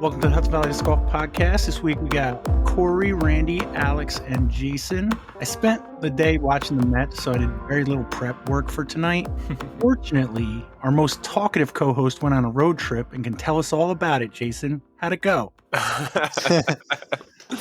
Welcome to the Hudson Valley Disc Golf Podcast. This week we got Corey, Randy, Alex, and Jason. I spent the day watching the Mets, so I did very little prep work for tonight. Fortunately, our most talkative co-host went on a road trip and can tell us all about it. Jason, how'd it go? Right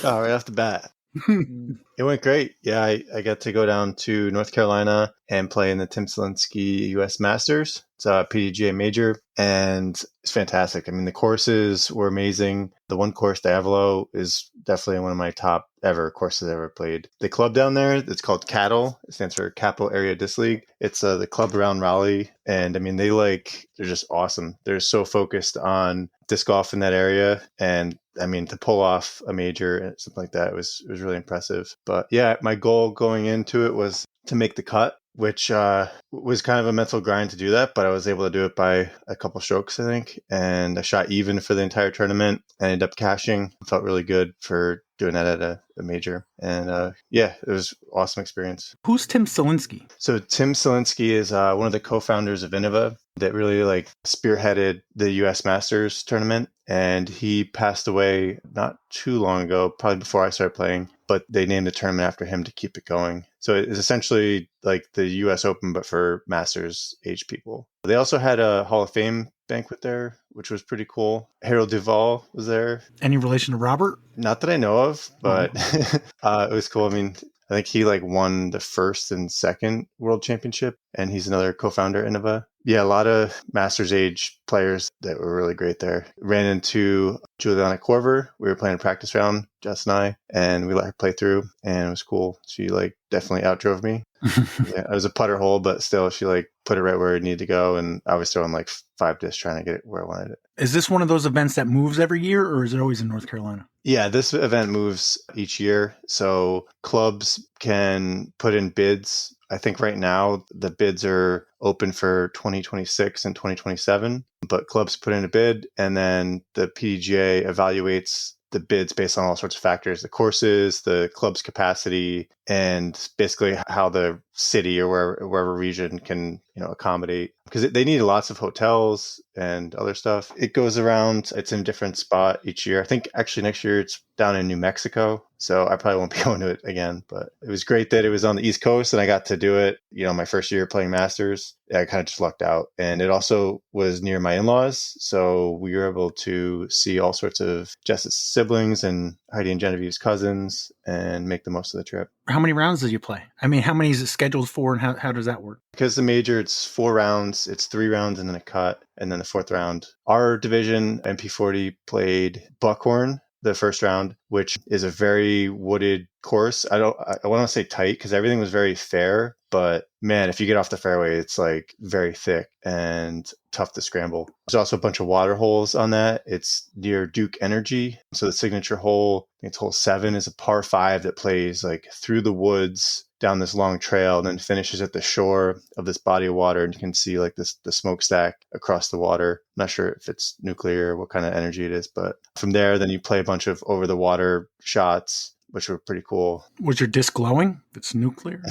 off the bat. It went great. Yeah, I got to go down to North Carolina and play in the Tim Selinske U.S. Masters. It's a PDGA major, and it's fantastic. I mean, the courses were amazing. The one course, Diavolo, is definitely one of my top ever courses I ever played. The club down there, it's called CATL. It stands for Capital Area Disc League. It's the club around Raleigh, and I mean, they're just awesome. They're so focused on disc golf in that area, and I mean, to pull off a major and something like that, it was really impressive. But yeah, my goal going into it was to make the cut, which was kind of a mental grind to do that, but I was able to do it by a couple strokes, I think. And I shot even for the entire tournament. I ended up cashing. I felt really good for doing that at a major. And yeah, it was an awesome experience. Who's Tim Selinske? So Tim Selinske is one of the co-founders of Innova that really spearheaded the U.S. Masters tournament. And he passed away not too long ago, probably before I started playing, but they named the tournament after him to keep it going. So it's essentially like the U.S. Open, but for Masters age people. They also had a Hall of Fame banquet there, which was pretty cool. Harold Duvall was there. Any relation to Robert? Not that I know of, but it was cool. I mean, I think he won the first and second world championship, and he's another co-founder at Innova. Yeah, a lot of Masters age players that were really great there. Ran into Juliana Korver. We were playing a practice round, Jess and I, and we let her play through, and it was cool. She definitely outdrove me. Yeah, it was a putter hole, but still she put it right where it needed to go, and I was throwing 5 discs trying to get it where I wanted it. Is this one of those events that moves every year, or is it always in North Carolina? Yeah, this event moves each year. So clubs can put in bids. I think right now the bids are open for 2026 and 2027, but clubs put in a bid, and then the PDGA evaluates the bids based on all sorts of factors, the courses, the club's capacity, and basically how the city or wherever region can accommodate, because they need lots of hotels and other stuff. It goes around, it's in a different spot each year. I think actually next year it's down in New Mexico, so I probably won't be going to it again, but it was great that it was on the East Coast and I got to do it, my first year playing Masters. I kind of just lucked out, and it also was near my in-laws, so we were able to see all sorts of Jess's siblings and Heidi and Genevieve's cousins and make the most of the trip. How many rounds did you play? I mean, how many is it scheduled for, and how does that work? Because the major, it's 4 rounds. It's 3 rounds and then a cut, and then the 4th round. Our division, MP40, played Buckhorn the first round, which is a very wooded course. I want to say tight because everything was very fair, but man, if you get off the fairway, it's very thick and tough to scramble. There's also a bunch of water holes on that. It's near Duke Energy. So the signature hole, I think it's hole 7, is a par 5 that plays through the woods down this long trail and then finishes at the shore of this body of water, and you can see the smokestack across the water. I'm not sure if it's nuclear or what kind of energy it is, but from there, then you play a bunch of over the water shots, which were pretty cool. Was your disc glowing? If it's nuclear?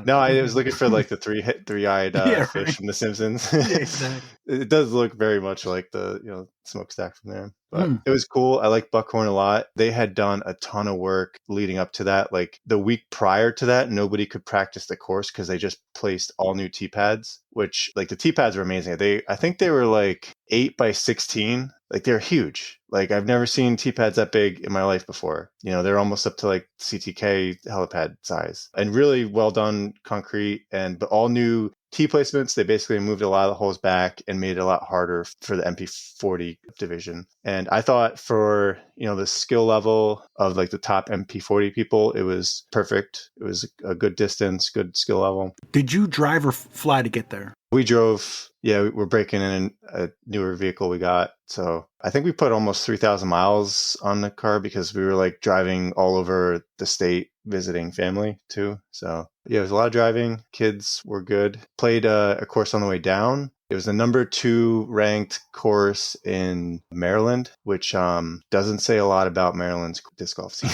No, I was looking for the three-eyed fish from The Simpsons. Yeah, exactly. It does look very much like the smokestack from there. But it was cool. I like Buckhorn a lot. They had done a ton of work leading up to that. The week prior to that, nobody could practice the course because they just placed all new tee pads, which the tee pads were amazing. I think they were 8 by 16. They're huge. I've never seen tee pads that big in my life before. They're almost up to CTK helipad size, and really well done concrete, but all new tee placements. They basically moved a lot of the holes back and made it a lot harder for the MP40 division. And I thought for, the skill level of the top MP40 people, it was perfect. It was a good distance, good skill level. Did you drive or fly to get there? We drove. Yeah, we're breaking in a newer vehicle we got. So I think we put almost 3,000 miles on the car because we were driving all over the state visiting family too. So yeah, it was a lot of driving. Kids were good. Played a course on the way down. It was the number 2 ranked course in Maryland, which doesn't say a lot about Maryland's disc golf team.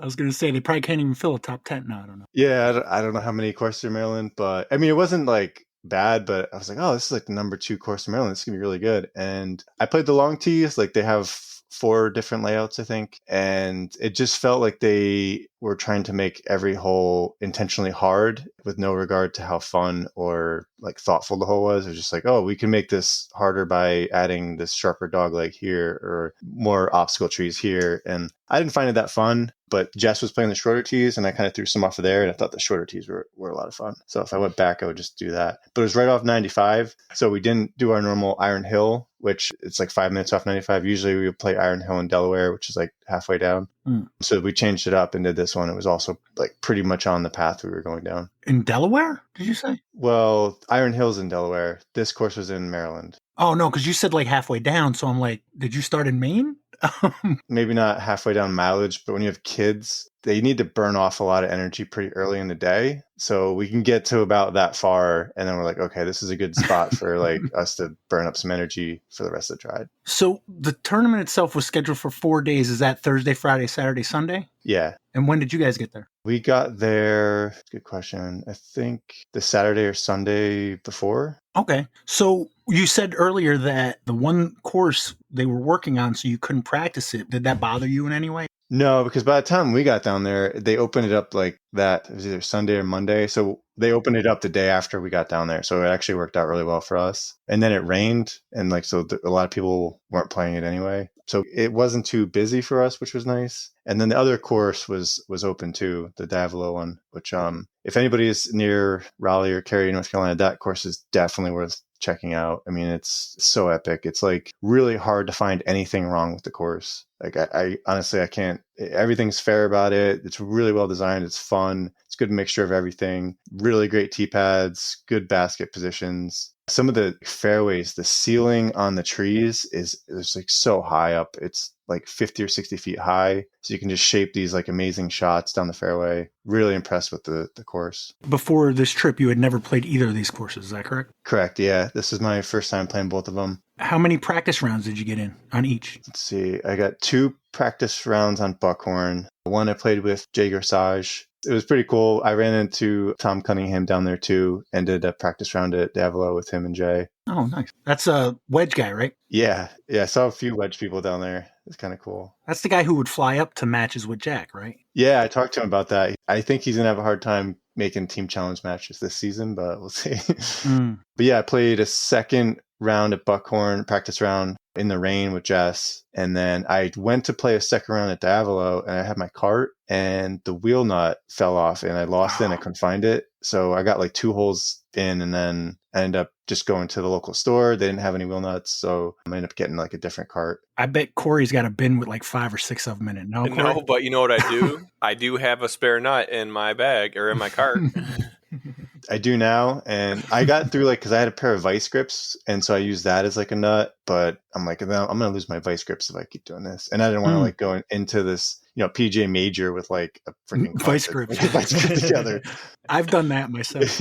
I was going to say, they probably can't even fill a top 10 now. I don't know. Yeah, I don't know how many courses in Maryland, but I mean, it wasn't bad, but I was like, oh, this is like the number 2 course in Maryland. This is gonna be really good. And I played the long tees. Like they have 4 different layouts, I think. And it just felt like they were trying to make every hole intentionally hard with no regard to how fun or like thoughtful the hole was. It was just like, oh, we can make this harder by adding this sharper dogleg here or more obstacle trees here. And I didn't find it that fun, but Jess was playing the shorter tees and I kind of threw some off of there. And I thought the shorter tees were a lot of fun. So if I went back, I would just do that. But it was right off 95. So we didn't do our normal Iron Hill, which it's like 5 minutes off 95. Usually we would play Iron Hill in Delaware, which is like halfway down. So we changed it up and did this one. It was also like pretty much on the path we were going down. In Delaware, did you say? Well, Iron Hill's in Delaware. This course was in Maryland. Oh, no, because you said like halfway down. So I'm like, did you start in Maine? Maybe not halfway down mileage, but when you have kids, they need to burn off a lot of energy pretty early in the day. So we can get to about that far. And then we're like, okay, this is a good spot for like us to burn up some energy for the rest of the ride. So the tournament itself was scheduled for 4 days. Is that Thursday, Friday, Saturday, Sunday? Yeah. And when did you guys get there? We got there, good question, I think the Saturday or Sunday before. Okay. So you said earlier that the one course they were working on, so you couldn't practice it. Did that bother you in any way? No, because by the time we got down there, they opened it up like that. It was either Sunday or Monday. So they opened it up the day after we got down there. So it actually worked out really well for us. And then it rained. And like, so a lot of people weren't playing it anyway. So it wasn't too busy for us, which was nice. And then the other course was open too, the Davilo one, which if anybody is near Raleigh or Cary, North Carolina, that course is definitely worth checking out. I mean, it's so epic. It's like really hard to find anything wrong with the course. Like I honestly, I can't, everything's fair about it. It's really well designed. It's fun. It's a good mixture of everything. Really great tee pads, good basket positions. Some of the fairways, the ceiling on the trees is like so high up. It's like 50 or 60 feet high. So you can just shape these like amazing shots down the fairway. Really impressed with the course. Before this trip, you had never played either of these courses. Is that correct? Correct. Yeah. This is my first time playing both of them. How many practice rounds did you get in on each? Let's see. I got 2 practice rounds on Buckhorn. One I played with Jay Gersage. It was pretty cool. I ran into Tom Cunningham down there too and did a practice round at Davilo with him and Jay. Oh, nice. That's a wedge guy, right? Yeah. I saw a few wedge people down there. It's kind of cool. That's the guy who would fly up to matches with Jack, right? Yeah, I talked to him about that. I think he's going to have a hard time making team challenge matches this season, but we'll see. But yeah, I played a second round at Buckhorn, practice round in the rain with Jess. And then I went to play a second round at Davilo and I had my cart and the wheel nut fell off and I lost it and I couldn't find it. So I got like 2 holes in and then I ended up just going to the local store. They didn't have any wheel nuts. So I ended up getting like a different cart. I bet Corey's got a bin with like 5 or 6 of them in it. No, Corey? No, but you know what I do? I do have a spare nut in my bag or in my cart. I do now. And I got through like, cause I had a pair of vice grips. And so I used that as like a nut, but I'm like, I'm going to lose my vice grips if I keep doing this. And I didn't want to like go into this, PJ major with like a freaking vice grip together. I've done that myself.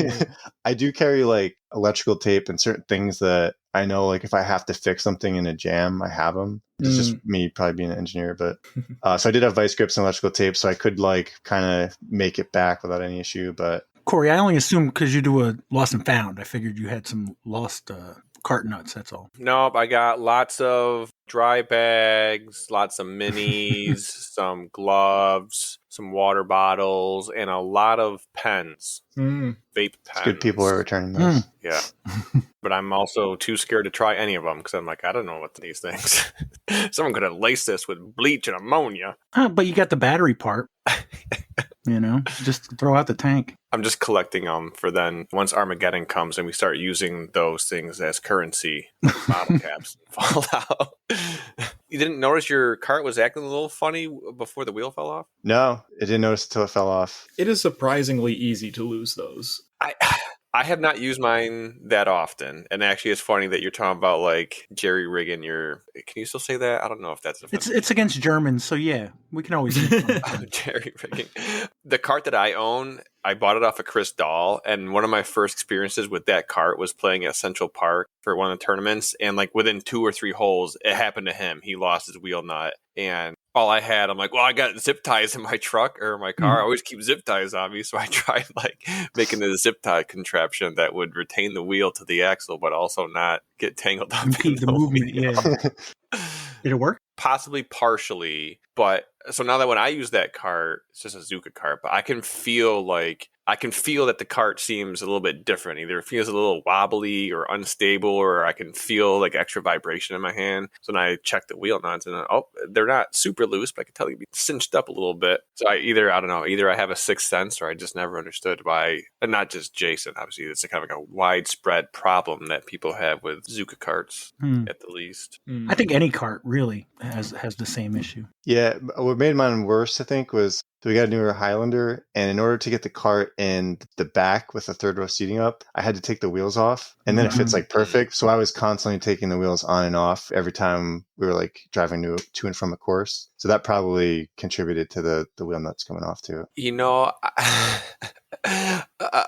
I do carry like electrical tape and certain things that I know, like if I have to fix something in a jam, I have them. It's just me probably being an engineer, but so I did have vice grips and electrical tape. So I could like kind of make it back without any issue, but Corey, I only assumed because you do a lost and found. I figured you had some lost cart nuts, that's all. Nope, I got lots of dry bags, lots of minis, some gloves, some water bottles, and a lot of pens. Vape pens. It's good people are returning those. Yeah. But I'm also too scared to try any of them because I'm like, I don't know what these things. Someone could have laced this with bleach and ammonia. But you got the battery part. Just throw out the tank. I'm just collecting them for then once Armageddon comes and we start using those things as currency, like bottle caps fall out. You didn't notice your cart was acting a little funny before the wheel fell off? No, I didn't notice until it fell off. It is surprisingly easy to lose those. I have not used mine that often. And actually, it's funny that you're talking about like jerry rigging your. Can you still say that? I don't know if that's offensive. It's against Germans, so yeah, we can always jerry rigging. The cart that I own, I bought it off of Chris Dahl, and one of my first experiences with that cart was playing at Central Park for one of the tournaments. And like within 2 or 3 holes, it happened to him. He lost his wheel nut, and all I had. I'm like, well, I got zip ties in my truck or my car. I always keep zip ties on me. So I tried like making a zip tie contraption that would retain the wheel to the axle, but also not get tangled up in Impede the movement. wheel. Yeah. Did it work? Possibly partially, but so now that when I use that cart, it's just a Zuka cart, but I can feel that the cart seems a little bit different. Either it feels a little wobbly or unstable, or I can feel like extra vibration in my hand. So then I check the wheel nuts and they're not super loose, but I can tell you be cinched up a little bit. So either I have a sixth sense or I just never understood why, and not just Jason, obviously it's kind of like a widespread problem that people have with Zuka carts at the least. I think any cart really has the same issue. Yeah, what made mine worse, I think, was we got a newer Highlander, and in order to get the cart in the back with the third row seating up, I had to take the wheels off, and then it fits like perfect. So I was constantly taking the wheels on and off every time we were like driving to and from a course. So that probably contributed to the wheel nuts coming off too. You know,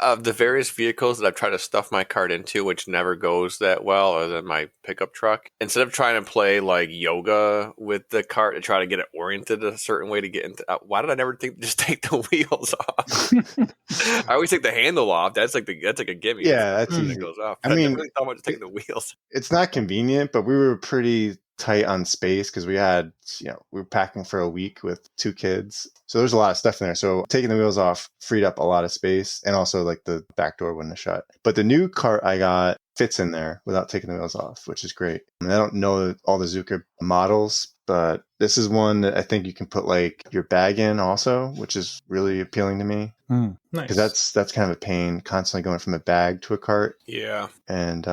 of the various vehicles that I've tried to stuff my cart into, which never goes that well, other than my pickup truck, instead of trying to play like yoga with the cart to try to get it oriented a certain way to get into, why did I never think to just take the wheels off? I always take the handle off. That's like a gimme. Yeah, that's that easy. goes off. I mean, never really thought about just taking the wheels. It's not convenient, but we were pretty tight on space because we were packing for a week with 2 kids. So there's a lot of stuff in there. So taking the wheels off freed up a lot of space, and also like the back door wouldn't have shut. But the new cart I got fits in there without taking the wheels off, which is great. I don't know all the Zuka models, but this is one that I think you can put like your bag in also, which is really appealing to me. Nice. Because that's kind of a pain, constantly going from a bag to a cart. Yeah. And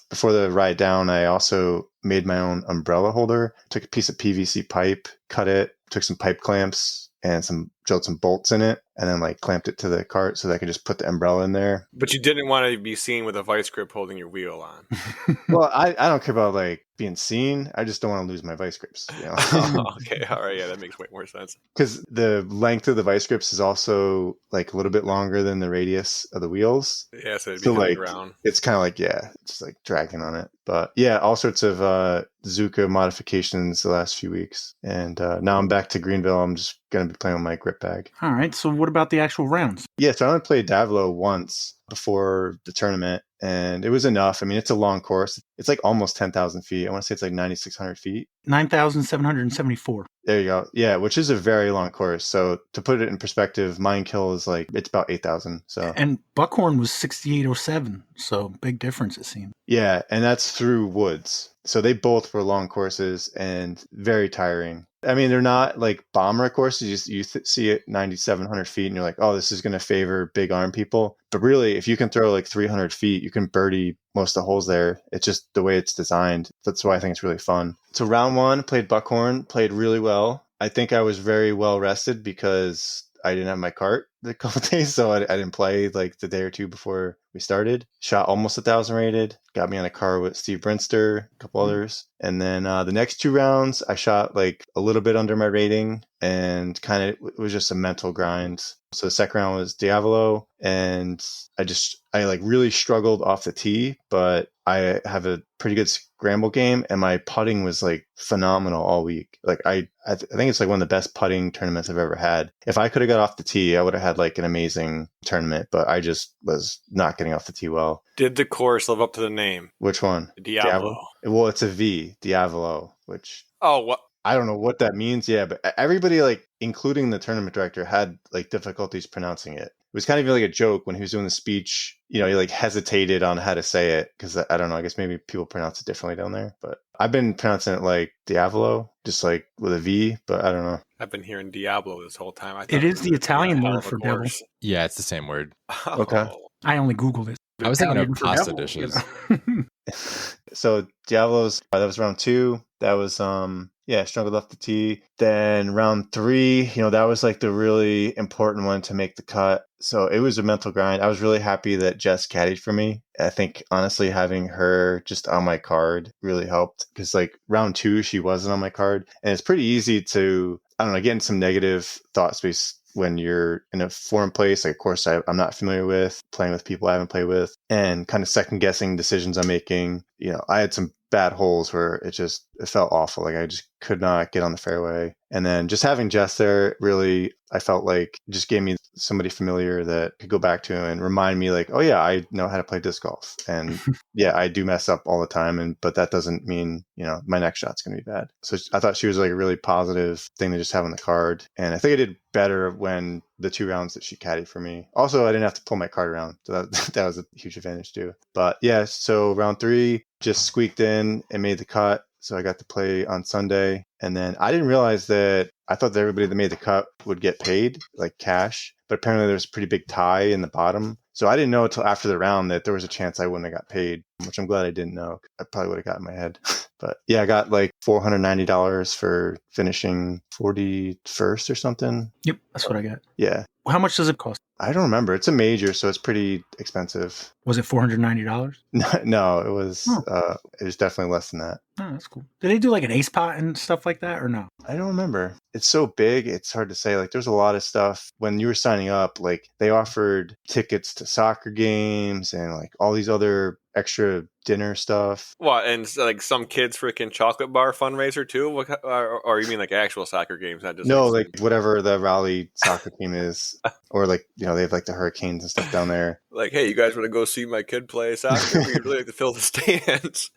before the ride down, I also made my own umbrella holder. Took a piece of PVC pipe, cut it, took some pipe clamps and drilled some bolts in it, and then like clamped it to the cart so that I could just put the umbrella in there. But you didn't want to be seen with a vice grip holding your wheel on. Well, I don't care about like being seen. I just don't want to lose my vice grips. You know? Okay, all right, yeah, that makes way more sense. Because the length of the vice grips is also like a little bit longer than the radius of the wheels. Yeah, so it'd be like around. It's kind of like it's like dragging on it. But yeah, all sorts of Zuka modifications the last few weeks, and now I'm back to Greenville. I'm just gonna be playing with my grip bag. All right. So what about the actual rounds? Yeah, so I only played Davlo once before the tournament, and it was enough. I mean, it's a long course. It's like almost 10,000 feet. I want to say it's like 9,600 feet. 9,774. There you go. Yeah, which is a very long course. So to put it in perspective, Mine Kill is like, it's about 8,000. So And Buckhorn was 6,807. So big difference, it seemed. yeah, and that's through woods. So they both were long courses and very tiring. I mean, they're not like bomber courses. You see it 9,700 feet and you're like, oh, this is going to favor big arm people. But really, if you can throw like 300 feet, you can birdie most of the holes there. It's just the way it's designed. That's why I think it's really fun. So round 1, played Buckhorn, played really well. I think I was very well rested because I didn't have my cart the couple of days, so I didn't play like the day or two before we started. Shot almost 1,000 rated. Got me on a car with Steve Brinster, a couple others. And then the next 2 rounds, I shot like a little bit under my rating, and kind of it was just a mental grind. So the second round was Diavolo, and I like really struggled off the tee, but I have a pretty good scramble game, and my putting was like phenomenal all week. Like I think it's like one of the best putting tournaments I've ever had. If I could have got off the tee, I would have had like an amazing tournament, but I just was not getting off the tee well. Did the course live up to the name? Which one? Diablo. Well, it's a V, Diavolo, which Oh, what? I don't know what that means. Yeah, but everybody, like, including the tournament director, had like difficulties pronouncing it. It was kind of like a joke when he was doing the speech. You know, he like hesitated on how to say it because I don't know. I guess maybe people pronounce it differently down there. But I've been pronouncing it like Diavolo, just like with a V. But I don't know. I've been hearing Diablo this whole time. It is the Italian word for devil. Yeah, it's the same word. Oh. Okay. I only Googled it. I was thinking Italian of for pasta devil, dishes. you know? So Diavolo's, that was round 2. That was struggled off the tee. Then round 3, that was like the really important one to make the cut. So it was a mental grind. I was really happy that Jess caddied for me. I think honestly having her just on my card really helped, because like round 2 she wasn't on my card, and it's pretty easy to, I don't know, get in some negative thought space when you're in a foreign place, like a course I'm not familiar with, playing with people I haven't played with, and kind of second guessing decisions I'm making. I had some bad holes where it felt awful. Like I just could not get on the fairway. And then just having Jess there really, I felt like just gave me somebody familiar that could go back to and remind me like, oh yeah, I know how to play disc golf. And yeah, I do mess up all the time. But that doesn't mean, my next shot's going to be bad. So I thought she was like a really positive thing to just have on the card. And I think I did better when the 2 rounds that she caddied for me. Also, I didn't have to pull my card around. So that was a huge advantage too. But yeah, so round 3 just squeaked in and made the cut. So I got to play on Sunday. And then I didn't realize that I thought that everybody that made the cut would get paid, like cash. But apparently there's a pretty big tie in the bottom. So I didn't know until after the round that there was a chance I wouldn't have got paid, which I'm glad I didn't know. I probably would have got in my head. But yeah, I got like $490 for finishing 41st or something. Yep, that's what I got. Yeah. How much does it cost? I don't remember. It's a major, so it's pretty expensive. Was it $490? No, it was definitely less than that. Oh, that's cool. Did they do like an ace pot and stuff like that or no? I don't remember. It's so big, it's hard to say. Like there's a lot of stuff. When you were signing up, like they offered tickets to soccer games and like all these other extra dinner stuff. What, and like some kids freaking chocolate bar fundraiser too? Or you mean like actual soccer games? Not just No, like whatever the Raleigh soccer team is. Or like, they have like the Hurricanes and stuff down there. Like, hey, you guys want to go see my kid play soccer? We'd really like to fill the stands.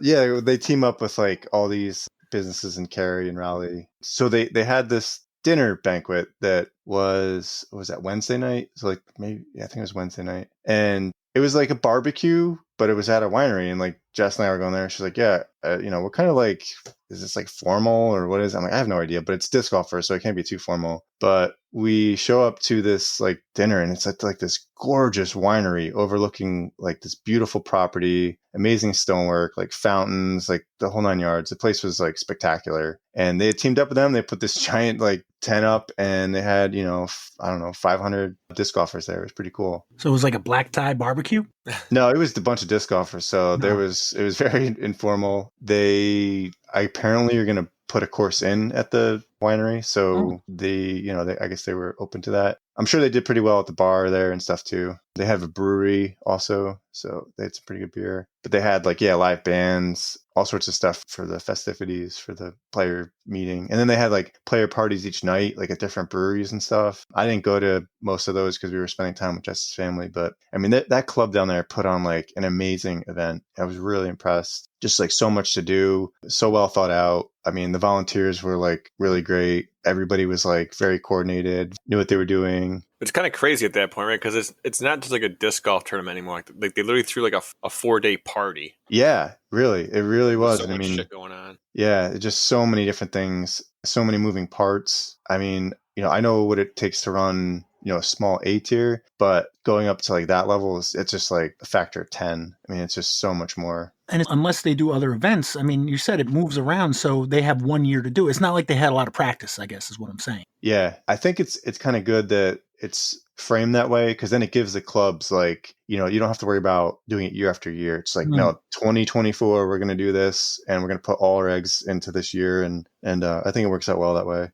Yeah, they team up with like all these businesses in Cary and Raleigh. So they had this dinner banquet that was that Wednesday night? So like maybe, I think it was Wednesday night. And it was like a barbecue, but it was at a winery. And like Jess and I were going there. She's like, yeah, what kind of like, is this like formal or what is it? I'm like, I have no idea, but it's disc golf first, so it can't be too formal. But we show up to this like dinner and it's at like this gorgeous winery overlooking like this beautiful property, amazing stonework, like fountains, like the whole 9 yards. The place was like spectacular. And they had teamed up with them. They put this giant like tent up and they had, 500 disc golfers there. It was pretty cool. So it was like a black tie barbecue? No, it was a bunch of disc golfers. So it was very informal. They apparently are going to put a course in at the winery. So I guess they were open to that. I'm sure they did pretty well at the bar there and stuff too. They have a brewery also. So they had some pretty good beer. But they had live bands, all sorts of stuff for the festivities, for the player meeting. And then they had like player parties each night, like at different breweries and stuff. I didn't go to most of those because we were spending time with Jess's family. But I mean, that club down there put on like an amazing event. I was really impressed. Just like so much to do, so well thought out. I mean, the volunteers were like really great. Everybody was like very coordinated, knew what they were doing. It's kind of crazy at that point, right? Because it's not just like a disc golf tournament anymore. Like they literally threw like a 4-day party. Yeah, really. It really was. So much shit going on. Yeah, just so many different things, so many moving parts. I mean, I know what it takes to run, a small A tier, but going up to like that level, it's just like a factor of 10. I mean, it's just so much more. And unless they do other events, I mean, you said it moves around, so they have 1 year to do it. It's not like they had a lot of practice, I guess, is what I'm saying. Yeah, I think it's kind of good that it's framed that way because then it gives the clubs like, you don't have to worry about doing it year after year. It's like, no, 2024, we're going to do this and we're going to put all our eggs into this year. And I think it works out well that way.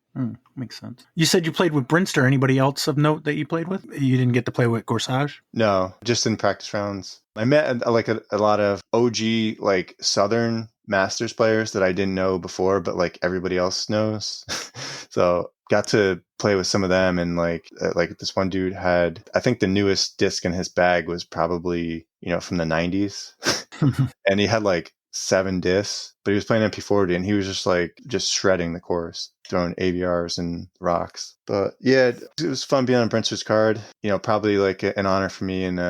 Makes sense. You said you played with Brinster. Anybody else of note that you played with? You didn't get to play with Corsage? No, just in practice rounds. I met like a lot of OG like Southern Masters players that I didn't know before, but like everybody else knows. So got to play with some of them. And like this one dude had, I think the newest disc in his bag was probably, from the 90s. And he had like 7 discs, but he was playing MP40 and he was just shredding the course, throwing AVRs and rocks. But yeah, it was fun being on Brinster's card, probably like an honor for me and,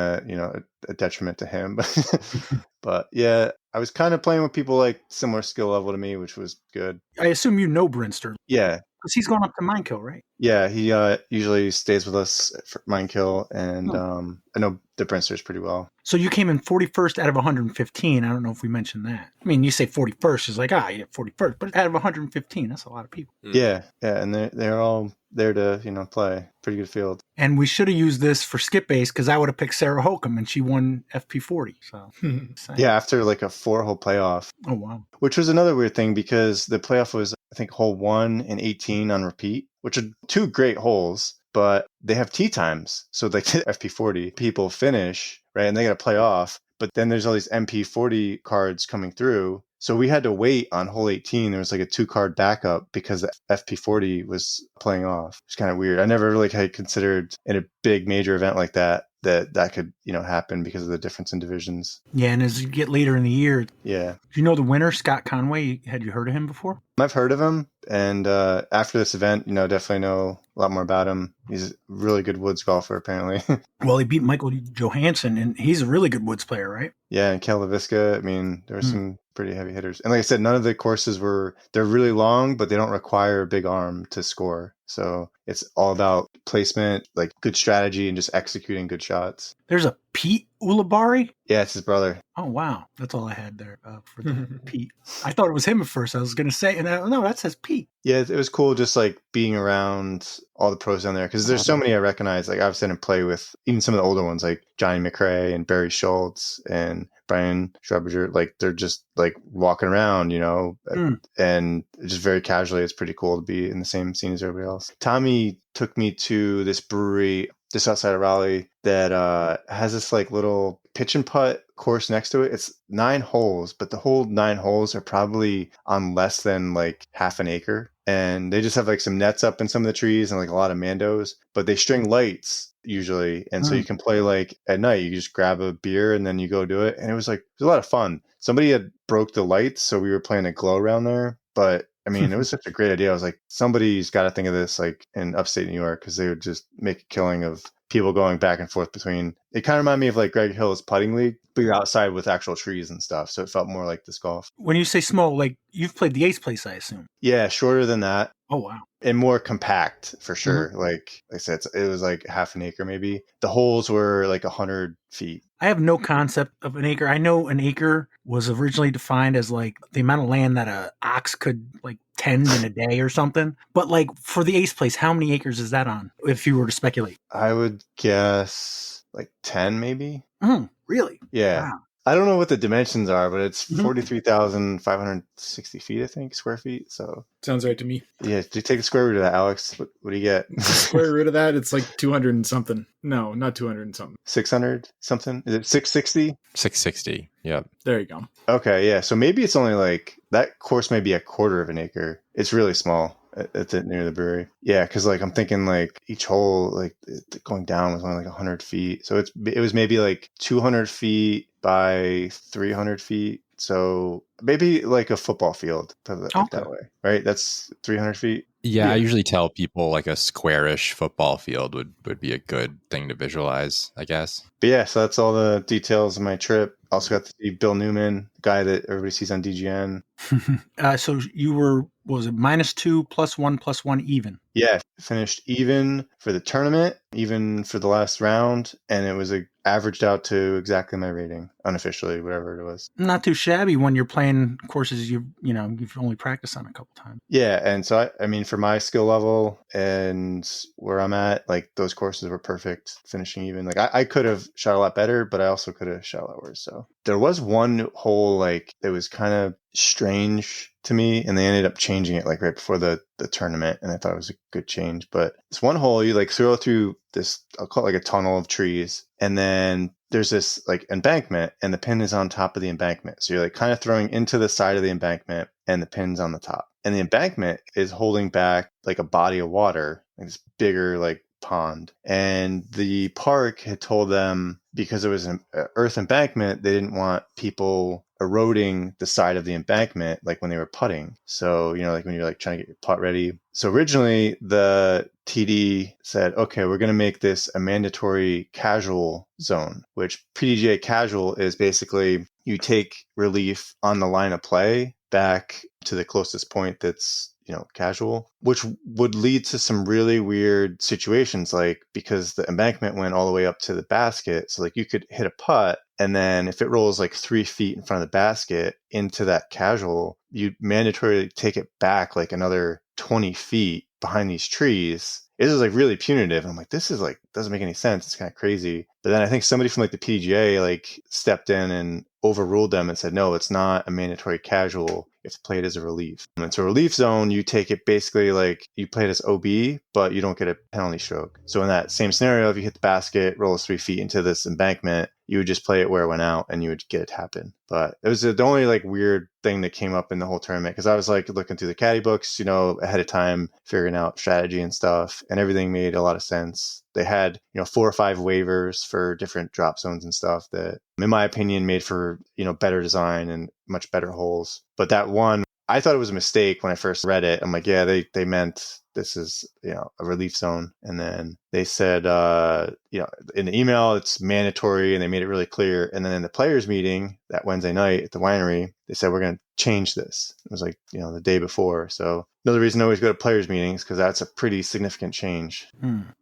a detriment to him. But yeah, I was kind of playing with people like similar skill level to me, which was good. I assume you know Brinster. Yeah. Because he's going up to Minekill, right? Yeah, he usually stays with us for Minekill, and I know the Brinsters pretty well. So you came in 41st out of 115. I don't know if we mentioned that. I mean, you say 41st is like, yeah, 41st, but out of 115, that's a lot of people. Yeah, and they're all there to, play. Pretty good field. And we should have used this for SkipAce because I would have picked Sarah Holcomb and she won FP40. So yeah, after like a 4-hole playoff. Oh, wow. Which was another weird thing because the playoff was, I think, hole 1 and 18 on repeat, which are 2 great holes. but they have tee times. So like the FP40 people finish, right? And they got to play off. But then there's all these MP40 cards coming through. So we had to wait on hole 18. There was like a 2-card backup because the FP40 was playing off. It's kind of weird. I never really had considered in a big major event like that could, happen because of the difference in divisions. Yeah, and as you get later in the year, Yeah. do you know the winner, Scott Conway? Had you heard of him before? I've heard of him, and after this event, definitely know a lot more about him. He's a really good woods golfer, apparently. Well, he beat Michael Johansson, and he's a really good woods player, right? Yeah, and Kel LaVisca, there were some pretty heavy hitters. And like I said, none of the courses they're really long, but they don't require a big arm to score. So it's all about placement, like good strategy, and just executing good shots. There's a Pete Ulibarri? Yeah, it's his brother. Oh, wow. That's all I had there for the Pete. I thought it was him at first. I was going to say, no, that says Pete. Yeah, it was cool just like being around all the pros down there because there's so many I recognize. Like I've seen him play with even some of the older ones like Johnny McRae and Barry Schultz and Brian Schrebinger. Like they're just like walking around, and just very casually. It's pretty cool to be in the same scene as everybody else. Tommy took me to this brewery just outside of Raleigh that has this like little pitch and putt course next to it. It's 9 holes, but the whole 9 holes are probably on less than like half an acre. And they just have like some nets up in some of the trees and like a lot of mandos, but they string lights usually. And so you can play like at night, you just grab a beer and then you go do it. And it was a lot of fun. Somebody had broke the lights. So we were playing a glow around there, but it was such a great idea. I was like, somebody's got to think of this like in upstate New York because they would just make a killing of people going back and forth between. It kind of reminded me of like Greg Hill's putting league, but you're outside with actual trees and stuff. So it felt more like disc golf. When you say small, like you've played the Ace Place, I assume. Yeah, shorter than that. Oh, wow. And more compact for sure. Like I said, it was like half an acre maybe. The holes were like 100 feet. I have no concept of an acre. I know an acre was originally defined as like the amount of land that a ox could like tend in a day or something. But like for the Ace Place, how many acres is that on? If you were to speculate, I would guess like 10 maybe. Really? Yeah. Wow. I don't know what the dimensions are, but it's 43,560 feet, I think, square feet. So Sounds right to me. yeah, do you take the square root of that, Alex? What do you get? Square root of that, it's like 200 and something. No, not 200 and something. 600 something? Is it 660? 660. Yep. There you go. Okay, yeah. So maybe it's only like that course may be a quarter of an acre. It's really small. It's near the brewery. Yeah, because like I'm thinking like each hole like going down was only like 100 feet. So it was maybe like 200 feet by 300 feet. So maybe like a football field, put it that way, right? That's 300 feet. Yeah, I usually tell people like a squarish football field would be a good thing to visualize, I guess. But yeah, so that's all the details of my trip. Also got to see Bill Newman, the guy that everybody sees on DGN. So you were, what was it, -2 +1 even? Yeah, finished even for the tournament, even for the last round, and it was averaged out to exactly my rating, unofficially, whatever it was. Not too shabby when you're playing courses you've only practiced on a couple times. Yeah, and so I mean, for my skill level and where I'm at, like those courses were perfect, finishing even. Like I could have shot a lot better, but I also could have shot a lot worse. So there was one hole like that was kind of strange to me, and they ended up changing it like right before the tournament, and I thought it was a good change. But this one hole, you like throw through this, I'll call it like a tunnel of trees, and then there's this like embankment, and the pin is on top of the embankment. So you're like kind of throwing into the side of the embankment, and the pin's on the top. And the embankment is holding back like a body of water, like this bigger like pond. And the park had told them because it was an earth embankment, they didn't want people eroding the side of the embankment like when they were putting. So, like when you're like trying to get your putt ready. So originally the TD said, okay, we're going to make this a mandatory casual zone, which PDGA casual is basically you take relief on the line of play back to the closest point that's casual, which would lead to some really weird situations, like because the embankment went all the way up to the basket. So like you could hit a putt, and then if it rolls like 3 feet in front of the basket into that casual, you mandatorily take it back like another 20 feet behind these trees. It was like really punitive. I'm like, this is like, doesn't make any sense. It's kind of crazy. But then I think somebody from like the PDGA like stepped in and overruled them and said, no, it's not a mandatory casual. You have to play it as a relief. And so relief zone, you take it basically like you play it as OB, but you don't get a penalty stroke. So in that same scenario, if you hit the basket, roll 3 feet into this embankment, you would just play it where it went out and you would get it happen. But it was the only like weird thing that came up in the whole tournament, because I was like looking through the caddy books, ahead of time, figuring out strategy and stuff, and everything made a lot of sense. They had, 4 or 5 waivers for different drop zones and stuff that, in my opinion, made for, better design and much better holes. But that one, I thought it was a mistake when I first read it. I'm like, yeah, they meant this is, a relief zone. And then they said, in the email, it's mandatory, and they made it really clear. And then in the players meeting that Wednesday night at the winery, they said, we're going to change this. It was like, the day before. So another reason to always go to players meetings, because that's a pretty significant change.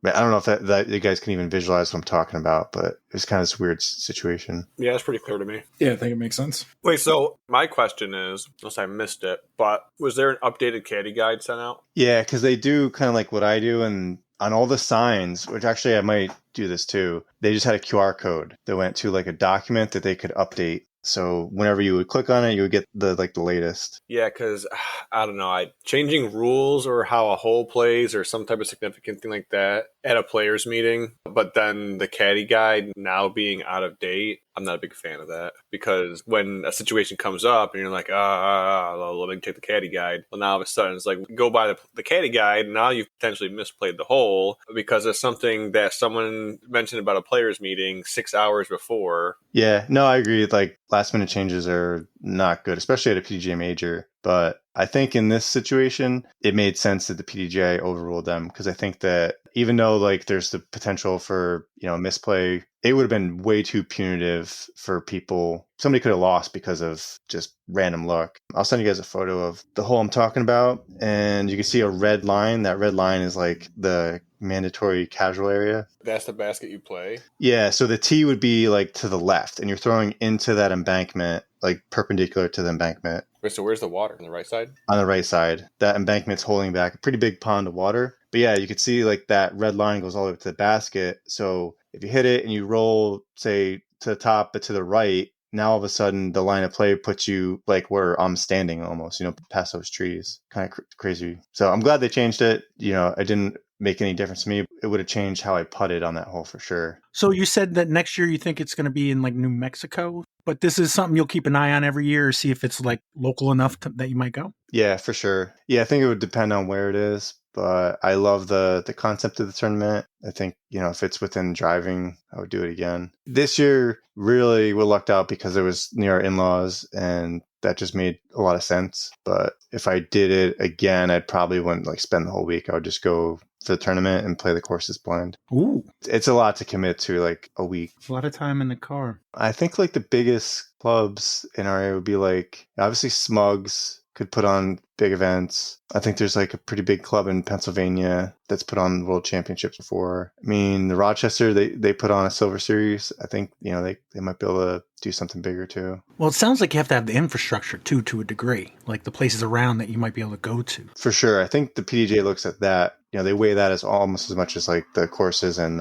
But I don't know if that you guys can even visualize what I'm talking about, but it was kind of this weird situation. Yeah, it's pretty clear to me. Yeah, I think it makes sense. Wait, so my question is, unless I missed it, but was there an updated caddy guide sent out? Yeah, because they do kind of like what I do, and on all the signs, which actually I might do this too, they just had a QR code that went to like a document that they could update. So whenever you would click on it, you would get the latest. Yeah, because I don't know, changing rules or how a hole plays or some type of significant thing like that at a players meeting, but then the caddy guide now being out of date, I'm not a big fan of that, because when a situation comes up and you're like, let me take the caddy guide. Well, now all of a sudden it's like, go by the caddy guide. And now you've potentially misplayed the hole because of something that someone mentioned about a players meeting 6 hours before. Yeah, no, I agree. Like last minute changes are not good, especially at a PDGA major. But I think in this situation, it made sense that the PDGA overruled them, because I think that even though like there's the potential for, misplay, it would have been way too punitive for people. Somebody could have lost because of just random luck. I'll send you guys a photo of the hole I'm talking about, and you can see a red line. That red line is like the mandatory casual area. That's the basket you play? Yeah, so the tee would be like to the left, and you're throwing into that embankment, like perpendicular to the embankment. Wait, so where's the water? On the right side? On the right side. That embankment's holding back a pretty big pond of water. But yeah, you could see like that red line goes all the way to the basket. So if you hit it and you roll, say, to the top, but to the right, now all of a sudden the line of play puts you like where I'm standing almost, past those trees. Kind of crazy. So I'm glad they changed it. It didn't make any difference to me. It would have changed how I putted on that hole for sure. So you said that next year you think it's going to be in like New Mexico, but this is something you'll keep an eye on every year, see if it's like local enough that you might go? Yeah, for sure. Yeah, I think it would depend on where it is, but I love the concept of the tournament. I think, if it's within driving, I would do it again. This year, really, we lucked out because it was near our in-laws, and that just made a lot of sense. But if I did it again, I probably wouldn't like spend the whole week. I would just go for the tournament and play the courses blind. Ooh. It's a lot to commit to like a week. A lot of time in the car. I think like the biggest clubs in our area would be like, obviously Smugs could put on big events. I think there's like a pretty big club in Pennsylvania that's put on world championships before. I mean, the Rochester, they put on a Silver Series. I think, they might be able to do something bigger too. Well, it sounds like you have to have the infrastructure too, to a degree, like the places around that you might be able to go to. For sure. I think the PDGA looks at that. They weigh that as almost as much as like the courses and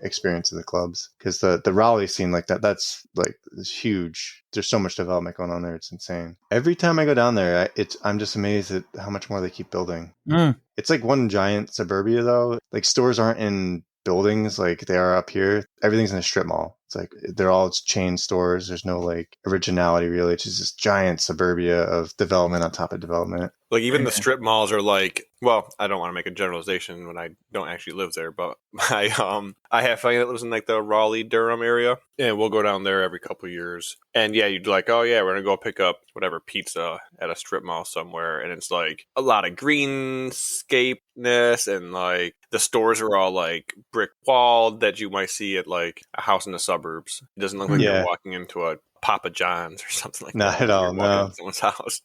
experience of the clubs. Because the Raleigh scene like that's like it's huge. There's so much development going on there. It's insane. Every time I go down there, I'm just amazed at how much more they keep building. It's like one giant suburbia though. Like stores aren't in buildings like they are up here. Everything's in a strip mall. It's like they're all chain stores. There's no like originality really. It's just this giant suburbia of development on top of development. Like even the strip malls are like, well, I don't want to make a generalization when I don't actually live there, but I have family that lives in like the Raleigh, Durham area, and we'll go down there every couple of years. And yeah, you'd like, oh yeah, we're gonna go pick up whatever pizza at a strip mall somewhere, and it's like a lot of greenscapeness, and like the stores are all like brick walled that you might see at like a house in the suburbs. It doesn't look like you're walking into a Papa John's or something like that. Not at all, no. Someone's house.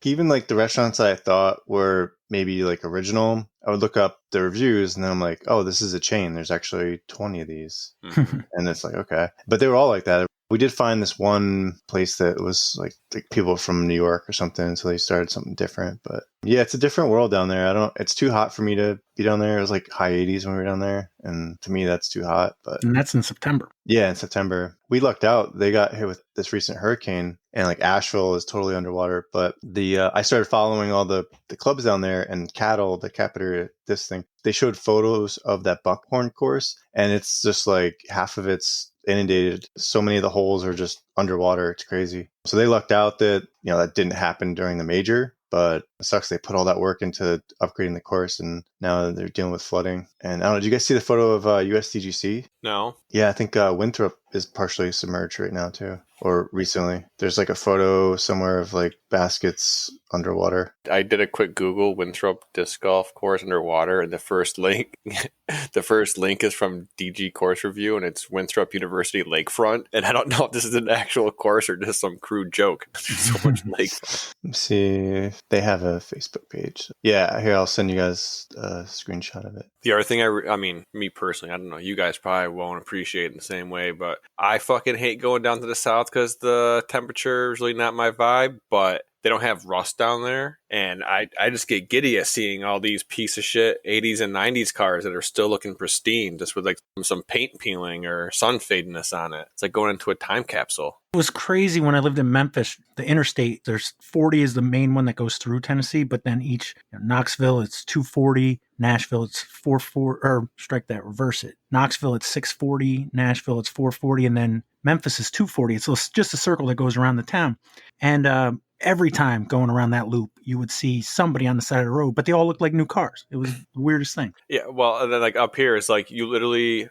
Even like the restaurants that I thought were maybe like original, I would look up the reviews and then I'm like, oh, this is a chain. There's actually 20 of these. And it's like, okay. But they were all like that. We did find this one place that was like people from New York or something, so they started something different. But yeah, it's a different world down there. It's too hot for me to be down there. It was like high 80s when we were down there, and to me that's too hot. But And that's in September. yeah, in September. We lucked out. They got hit with this recent hurricane, and like Asheville is totally underwater. But I started following all the clubs down there, and cattle, the capita, this thing. They showed photos of that buckhorn course, and it's just like half of it's inundated. So many of the holes are just underwater. It's crazy. So they lucked out that, that didn't happen during the major, but it sucks. They put all that work into upgrading the course, and now they're dealing with flooding. And I don't know, did you guys see the photo of USDGC? No. Yeah, I think Winthrop is partially submerged right now too, or recently. There's like a photo somewhere of like baskets underwater. I did a quick Google Winthrop disc golf course underwater, and the first link is from DG Course Review, and it's Winthrop University Lakefront. And I don't know if this is an actual course or just some crude joke. There's so much lakefront. Let's see if they have a Facebook page. Yeah, here, I'll send you guys a screenshot of it. The other thing, I mean, me personally, I don't know, you guys probably won't appreciate it in the same way, but I fucking hate going down to the south because the temperature is really not my vibe, but they don't have rust down there, and I just get giddy at seeing all these piece of shit 80s and 90s cars that are still looking pristine, just with like some paint peeling or sun fadiness on it. It's like going into a time capsule. It was crazy when I lived in Memphis. The interstate, there's 40 is the main one that goes through Tennessee, but then Knoxville, it's 240. Nashville, it's 440, or strike that, reverse it. Knoxville, it's 640. Nashville, it's 440. And then Memphis is 240. It's just a circle that goes around the town. And every time going around that loop, you would see somebody on the side of the road, but they all looked like new cars. It was the weirdest thing. Yeah, well, and then like up here, it's like you literally,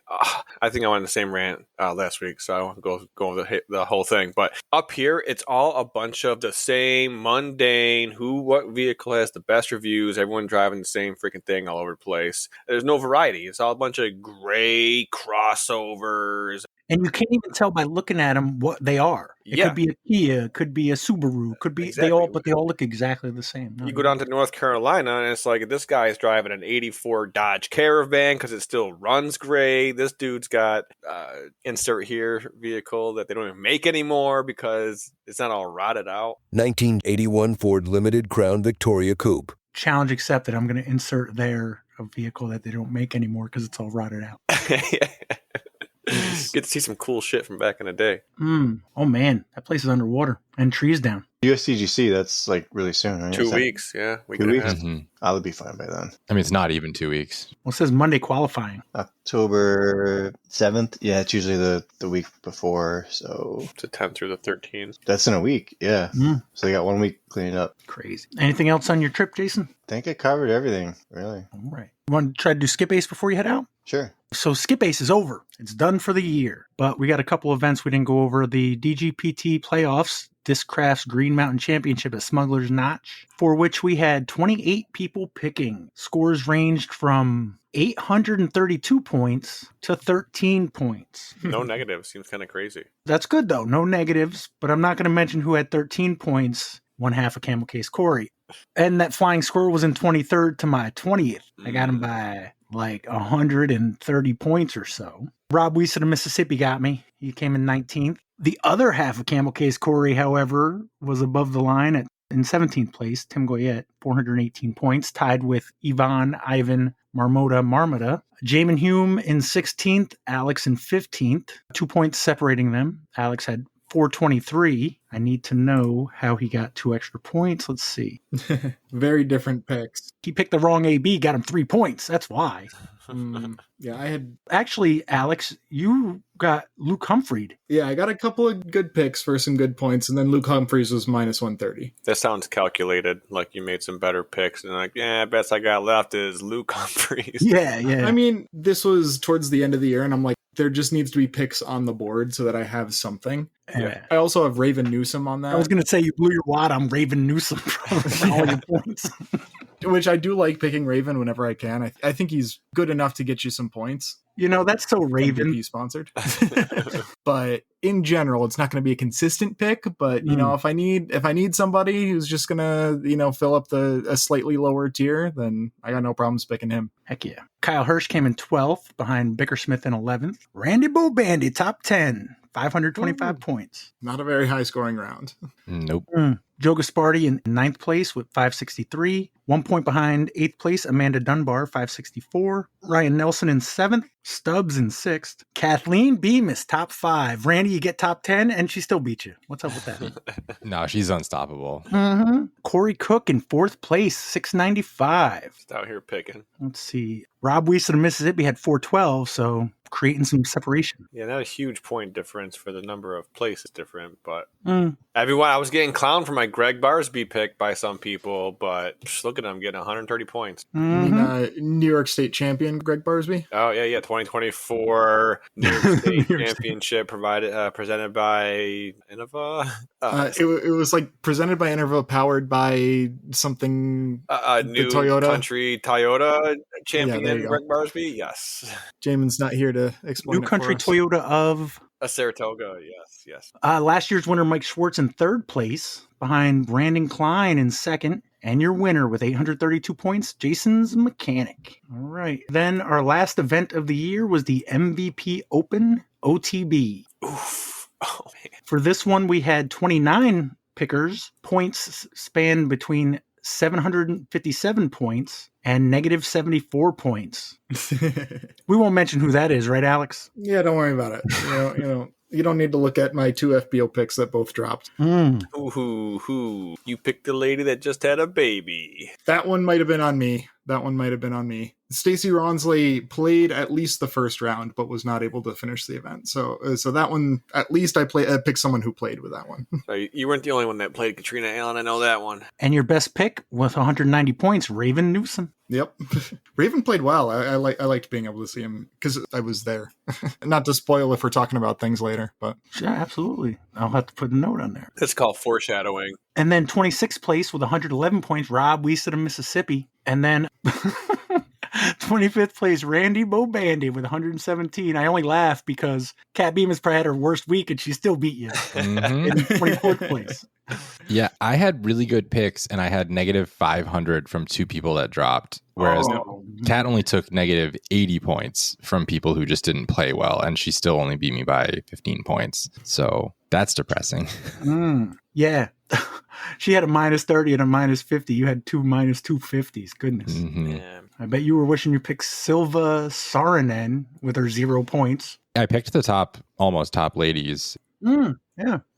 I think I went on the same rant last week, so I won't go over the whole thing. But up here, it's all a bunch of the same mundane, what vehicle has the best reviews, everyone driving the same freaking thing all over the place. There's no variety. It's all a bunch of gray crossovers. And you can't even tell by looking at them what they are. It could be a Kia, could be a Subaru, could be exactly. they all look exactly the same. You go down to North Carolina, and it's like this guy is driving an '84 Dodge Caravan because it still runs great. This dude's got insert here vehicle that they don't even make anymore because it's not all rotted out. 1981 Ford Limited Crown Victoria Coupe. Challenge accepted. I'm going to insert there a vehicle that they don't make anymore because it's all rotted out. Get to see some cool shit from back in the day. Oh man, that place is underwater and trees down. USDGC, that's like really soon, right? 2 weeks, yeah. 2 weeks? I would be fine by then. I mean, it's not even 2 weeks. Well, it says Monday qualifying. October 7th. Yeah, it's usually the week before, so... It's the 10th through the 13th. That's in a week, yeah. So they got 1 week cleaning up. Crazy. Anything else on your trip, Jason? I think I covered everything, really. All right. You want to try to do SkipAce before you head out? Sure. So SkipAce is over. It's done for the year. But we got a couple events we didn't go over. The DGPT playoffs, Discraft's Green Mountain Championship at Smuggler's Notch, for which we had 28 people picking. Scores ranged from 832 points to 13 points. No negatives. Seems kind of crazy. That's good, though. No negatives. But I'm not going to mention who had 13 points. One half of Camel Case Corey. And that flying squirrel was in 23rd to my 20th. I got him by like 130 points or so. Rob Weiss of Mississippi got me. He came in 19th. The other half of Camel Case Corey, however, was above the line in 17th place. Tim Goyette, 418 points, tied with Ivan Marmota. Jamin Hume in 16th, Alex in 15th. 2 points separating them. Alex had 423. I need to know how he got 2 extra points. Let's see. Very different picks. He picked the wrong AB, got him 3 points. That's why. Yeah, I had... Actually, Alex, you got Luke Humphreys. Yeah, I got a couple of good picks for some good points, and then Luke Humphreys was minus 130. That sounds calculated, like you made some better picks, and like, best I got left is Luke Humphreys. Yeah. I mean, this was towards the end of the year, and I'm like, there just needs to be picks on the board so that I have something. Yeah. I also have Raven Newsom on that. I was going to say you blew your wad on Raven Newsom for all your points. Which I do like picking Raven whenever I can. I think he's good enough to get you some points. You know, that's so Raven. MVP sponsored. But in general, it's not going to be a consistent pick. But, you know, if I need somebody who's just going to, fill up a slightly lower tier, then I got no problems picking him. Heck yeah. Kyle Hirsch came in 12th behind Bickersmith in 11th. Randy Bo Bandy, top 10. 525 points. Not a very high scoring round. Nope. Joe Gaspardi in ninth place with 563. 1 point behind eighth place, Amanda Dunbar, 564. Ryan Nelson in seventh. Stubbs in sixth. Kathleen Bemis, top 5. Randy, you get top 10, and she still beat you. What's up with that? No, she's unstoppable. Corey Cook in fourth place, 695. Just out here picking. Let's see. Rob Weiss of Mississippi had 412, so creating some separation. Yeah, not a huge point difference for the number of places different, but everyone, I was getting clowned for my Greg Barsby pick by some people, but just look at him getting 130 points. You mean, New York State champion Greg Barsby? Oh, yeah, 2024 New York State Championship presented by Innova. It was like presented by Innova, powered by something. New Toyota Country Toyota champion there you go. Greg Barsby. Yes. Jamin's not here to explain. New Country Toyota of A Saratoga. Yes. last year's winner, Mike Schwartz, in third place, behind Brandon Klein in second. And your winner with 832 points, Jason's Mechanic. All right. Then our last event of the year was the MVP Open OTB. Oof. Oh, man. For this one, we had 29 pickers. Points spanned between 757 points and negative 74 points. We won't mention who that is, right, Alex? Yeah, don't worry about it. You don't need to look at my 2 FBO picks that both dropped. Ooh. You picked the lady that just had a baby. That one might have been on me. Stacey Ronsley played at least the first round, but was not able to finish the event. So that one, at least I picked someone who played with that one. So you weren't the only one that played Katrina Allen. I know that one. And your best pick with 190 points, Raven Newsom. Yep. Raven played well. I liked being able to see him because I was there. Not to spoil if we're talking about things later, but Yeah, absolutely. I'll have to put a note on there. It's called foreshadowing. And then 26th place with 111 points, Rob Weiss of Mississippi. And then 25th place, Randy Bobandy with 117. I only laugh because Kat Bemis probably had her worst week and she still beat you in 24th place. Yeah, I had really good picks and I had negative 500 from 2 people that dropped. Whereas Kat only took negative 80 points from people who just didn't play well. And she still only beat me by 15 points. So that's depressing. Yeah. She had a minus 30 and a minus 50. You had 2 minus 250s. Goodness. Yeah. I bet you were wishing you picked Silva Saarinen with her 0 points. I picked the almost top ladies. Yeah.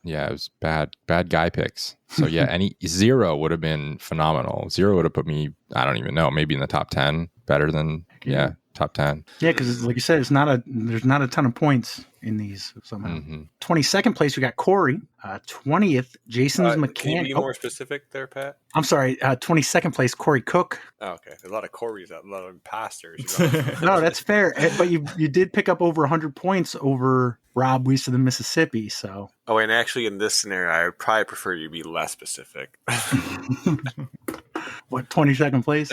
Yeah, it was bad guy picks. So yeah, any 0 would have been phenomenal. 0 would have put me, I don't even know, maybe in the top 10, better than top 10. Yeah, because like you said, there's not a ton of points in these somehow. 22nd place, we got Corey. 20th, Jason's Mechanic. Can you be more specific there, Pat? I'm sorry. 22nd place, Corey Cook. Oh, okay. A lot of Corys, a lot of imposters. No, that's fair. But you did pick up over 100 points over Rob Weiss of Mississippi. So. Oh, and actually, in this scenario, I would probably prefer you to be less specific. What, 22nd place?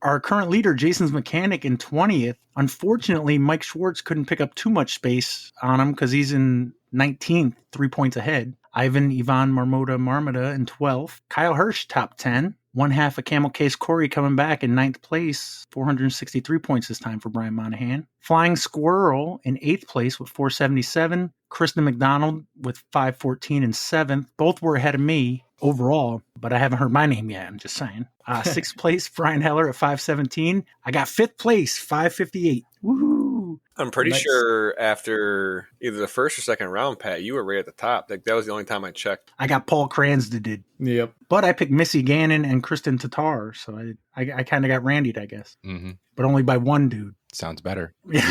Our current leader, Jason's Mechanic, in 20th. Unfortunately, Mike Schwartz couldn't pick up too much space on him because he's in 19th, 3 points ahead. Ivan Marmota in 12th. Kyle Hirsch, top 10. 1/2 a camel case. Corey coming back in 9th place. 463 points this time for Brian Monahan. Flying Squirrel in 8th place with 477. Kristen McDonald with 514 in 7th. Both were ahead of me overall, but I haven't heard my name yet. I'm just saying. 6th place, Brian Heller at 517. I got 5th place, 558. Woohoo! I'm pretty sure after either the first or second round, Pat, you were right at the top. Like that was the only time I checked. I got Paul Cranston did. Yep. But I picked Missy Gannon and Kristen Tatar, so I kind of got randied, I guess. But only by one dude. Sounds better. Yeah.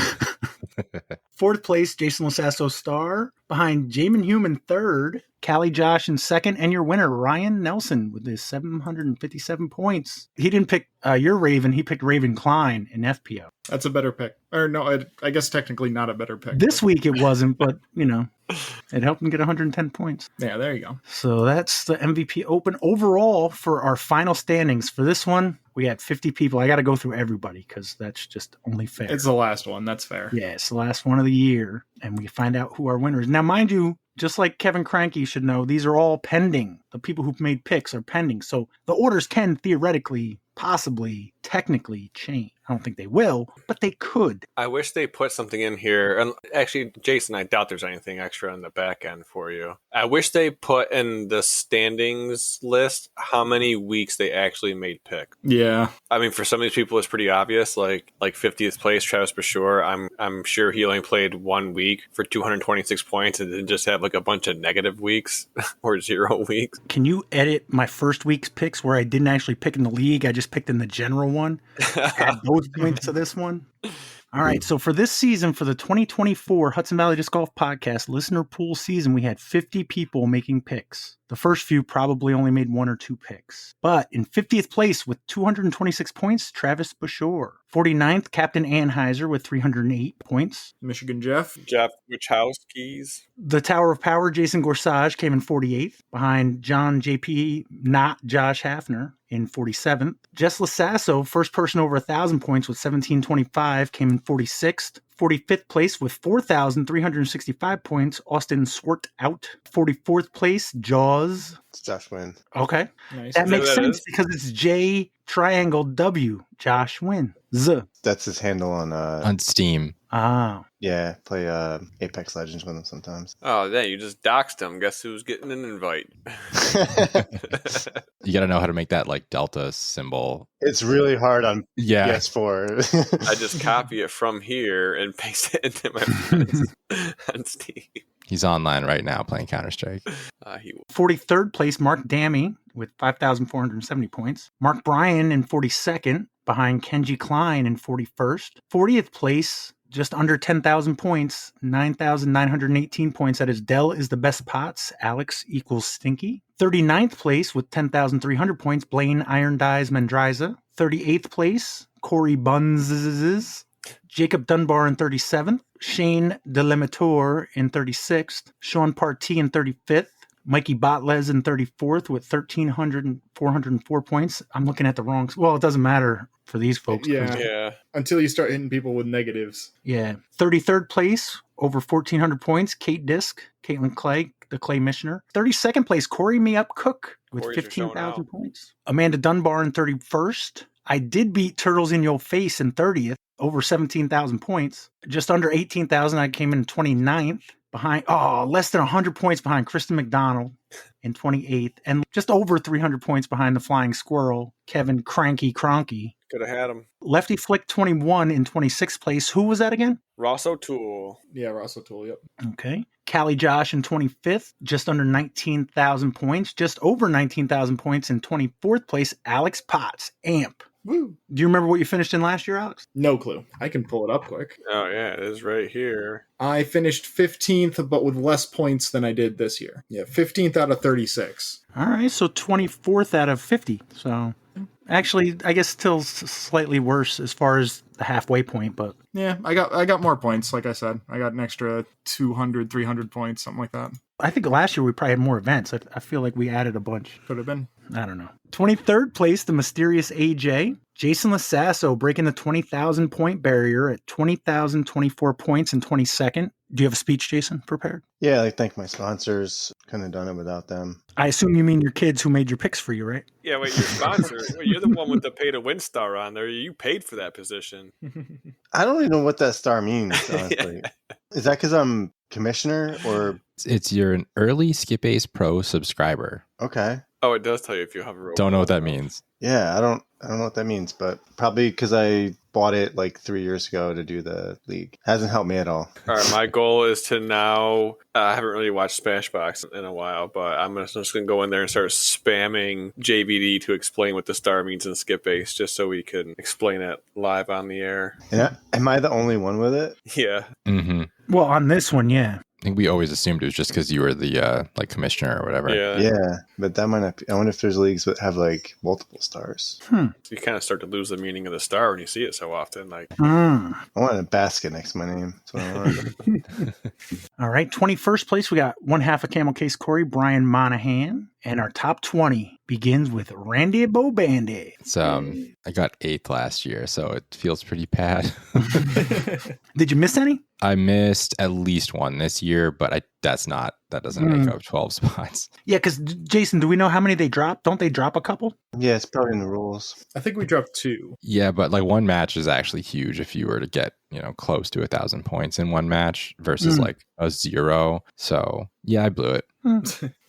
4th place, Jason Lasasso Star. Behind Jamin Human 3rd. Callie Josh in 2nd. And your winner, Ryan Nelson, with his 757 points. He didn't pick your Raven. He picked Raven Klein in FPO. That's a better pick. Or no, I guess technically not a better pick. This week it wasn't, but, it helped him get 110 points. Yeah, there you go. So that's the MVP Open. Overall, for our final standings for this one, we had 50 people. I got to go through everybody because that's just only fair. It's the last one. That's fair. Yeah, it's the last one of the year. And we find out who our winner is. Now, mind you, just like Kevin Cranky should know, these are all pending. The people who've made picks are pending. So the orders can theoretically, possibly, technically change. I don't think they will, but they could. I wish they put something in here. And actually, Jason, I doubt there's anything extra on the back end for you. I wish they put in the standings list how many weeks they actually made pick. Yeah. I mean, for some of these people, it's pretty obvious. Like 50th place, Travis Bashore. I'm sure he only played 1 week for 226 points and didn't just have like a bunch of negative weeks or 0 weeks. Can you edit my first week's picks where I didn't actually pick in the league? I just picked in the general one. Add those points to this one. All right. So for this season, for the 2024 Hudson Valley Disc Golf Podcast listener pool season, we had 50 people making picks. The first few probably only made 1 or 2 picks. But in 50th place with 226 points, Travis Bashore. 49th, Captain Anheuser with 308 points. Michigan Jeff. Jeff Wichowski's. The Tower of Power, Jason Gorsage, came in 48th, behind John JP, not Josh Hafner, in 47th. Jess Lasasso, first person over 1,000 points with 1725, came in 46th. 45th place with 4,365 points, Austin Swart out. 44th place, Jaws. It's Josh Wynn. Okay. Nice. That makes that sense is? because it's J triangle W, Josh Wynn. Z. That's his handle on Steam. Ah. yeah, play Apex Legends with him sometimes. Oh, yeah, you just doxed him. Guess who's getting an invite? You got to know how to make that like Delta symbol. It's really hard on Yeah. PS4. I just copy it from here and paste it into my friends on Steam. He's online right now playing Counter-Strike. He 43rd place, Mark Dammy with 5,470 points. Mark Bryan in 42nd, behind Kenji Klein in 41st. 40th place, just under 10,000 points, 9,918 points. That is Dell is the best pots. Alex equals Stinky. 39th place with 10,300 points, Blaine Iron Dies Mendraza. 38th place, Corey Bunzes. Jacob Dunbar in 37th. Shane Delimitor in 36th. Sean Partee in 35th. Mikey Botles in 34th with 1,404 points. I'm looking at the wrong... Well, it doesn't matter for these folks. Yeah. Yeah. Until you start hitting people with negatives. Yeah. 33rd place, over 1,400 points, Kate Disk, Caitlin Clay, the Clay Missioner. 32nd place, Corey Me Up Cook with Corey's are showing 15,000 out. points. Amanda Dunbar in 31st. I did beat Turtles in Your Face in 30th, over 17,000 points. Just under 18,000, I came in 29th. Behind, less than 100 points behind Kristen McDonald in 28th. And just over 300 points behind the Flying Squirrel, Kevin Cranky Cronky. Could have had him. Lefty Flick 21 in 26th place. Who was that again? Ross O'Toole. Yeah, Ross O'Toole, yep. Okay. Callie Josh in 25th, just under 19,000 points. Just over 19,000 points in 24th place, Alex Potts, AMP. Woo. Do you remember what you finished in last year, Alex? No clue. I can pull it up quick. Oh, yeah, it is right here. I finished 15th, but with less points than I did this year. Yeah, 15th out of 36. All right, so 24th out of 50. So actually, I guess still slightly worse as far as the halfway point, but Yeah, I got more points, like I said. I got an extra 200, 300 points, something like that. I think last year we probably had more events. I feel like we added a bunch. Could have been. I don't know. 23rd place, the mysterious AJ. Jason Lasasso breaking the 20,000 point barrier at 20,024 points in 22nd. Do you have a speech, Jason, prepared? Yeah, I thank my sponsors. Couldn't have done it without them. I assume you mean your kids who made your picks for you, right? Yeah, wait, your sponsor. Wait, you're the one with the pay to win star on there. You paid for that position. I don't even know what that star means, honestly. Is that because I'm commissioner or... You're an early SkipAce Pro subscriber. Okay. Oh, it does tell you if you hover over. Don't know what that means. Yeah, I don't know what that means, but probably because I bought it like 3 years ago to do the league. Hasn't helped me at all. All right, my goal is to now. I haven't really watched Smashbox in a while, but I'm just going to go in there and start spamming JVD to explain what the star means in SkipAce, just so we can explain it live on the air. And am I the only one with it? Yeah. Mm-hmm. Well, on this one, yeah. I think we always assumed it was just because you were the like commissioner or whatever. Yeah. Yeah, but that might not be. I wonder if there's leagues that have like multiple stars. So you kind of start to lose the meaning of the star when you see it so often. Like, Hmm. I want a basket next to my name. That's what I want. All right, 21st place, we got one half of Camel Case Corey, Brian Monahan. And our top 20 begins with Randy Bobandy. It's I got 8th last year, so it feels pretty bad. Did you miss any? I missed at least one this year, but that doesn't make up 12 spots. Yeah, because Jason, do we know how many they dropped? Don't they drop a couple? Yeah, it's probably in the rules. I think we dropped 2. Yeah, but like one match is actually huge if you were to get, close to 1,000 points in one match versus like a 0. So yeah, I blew it.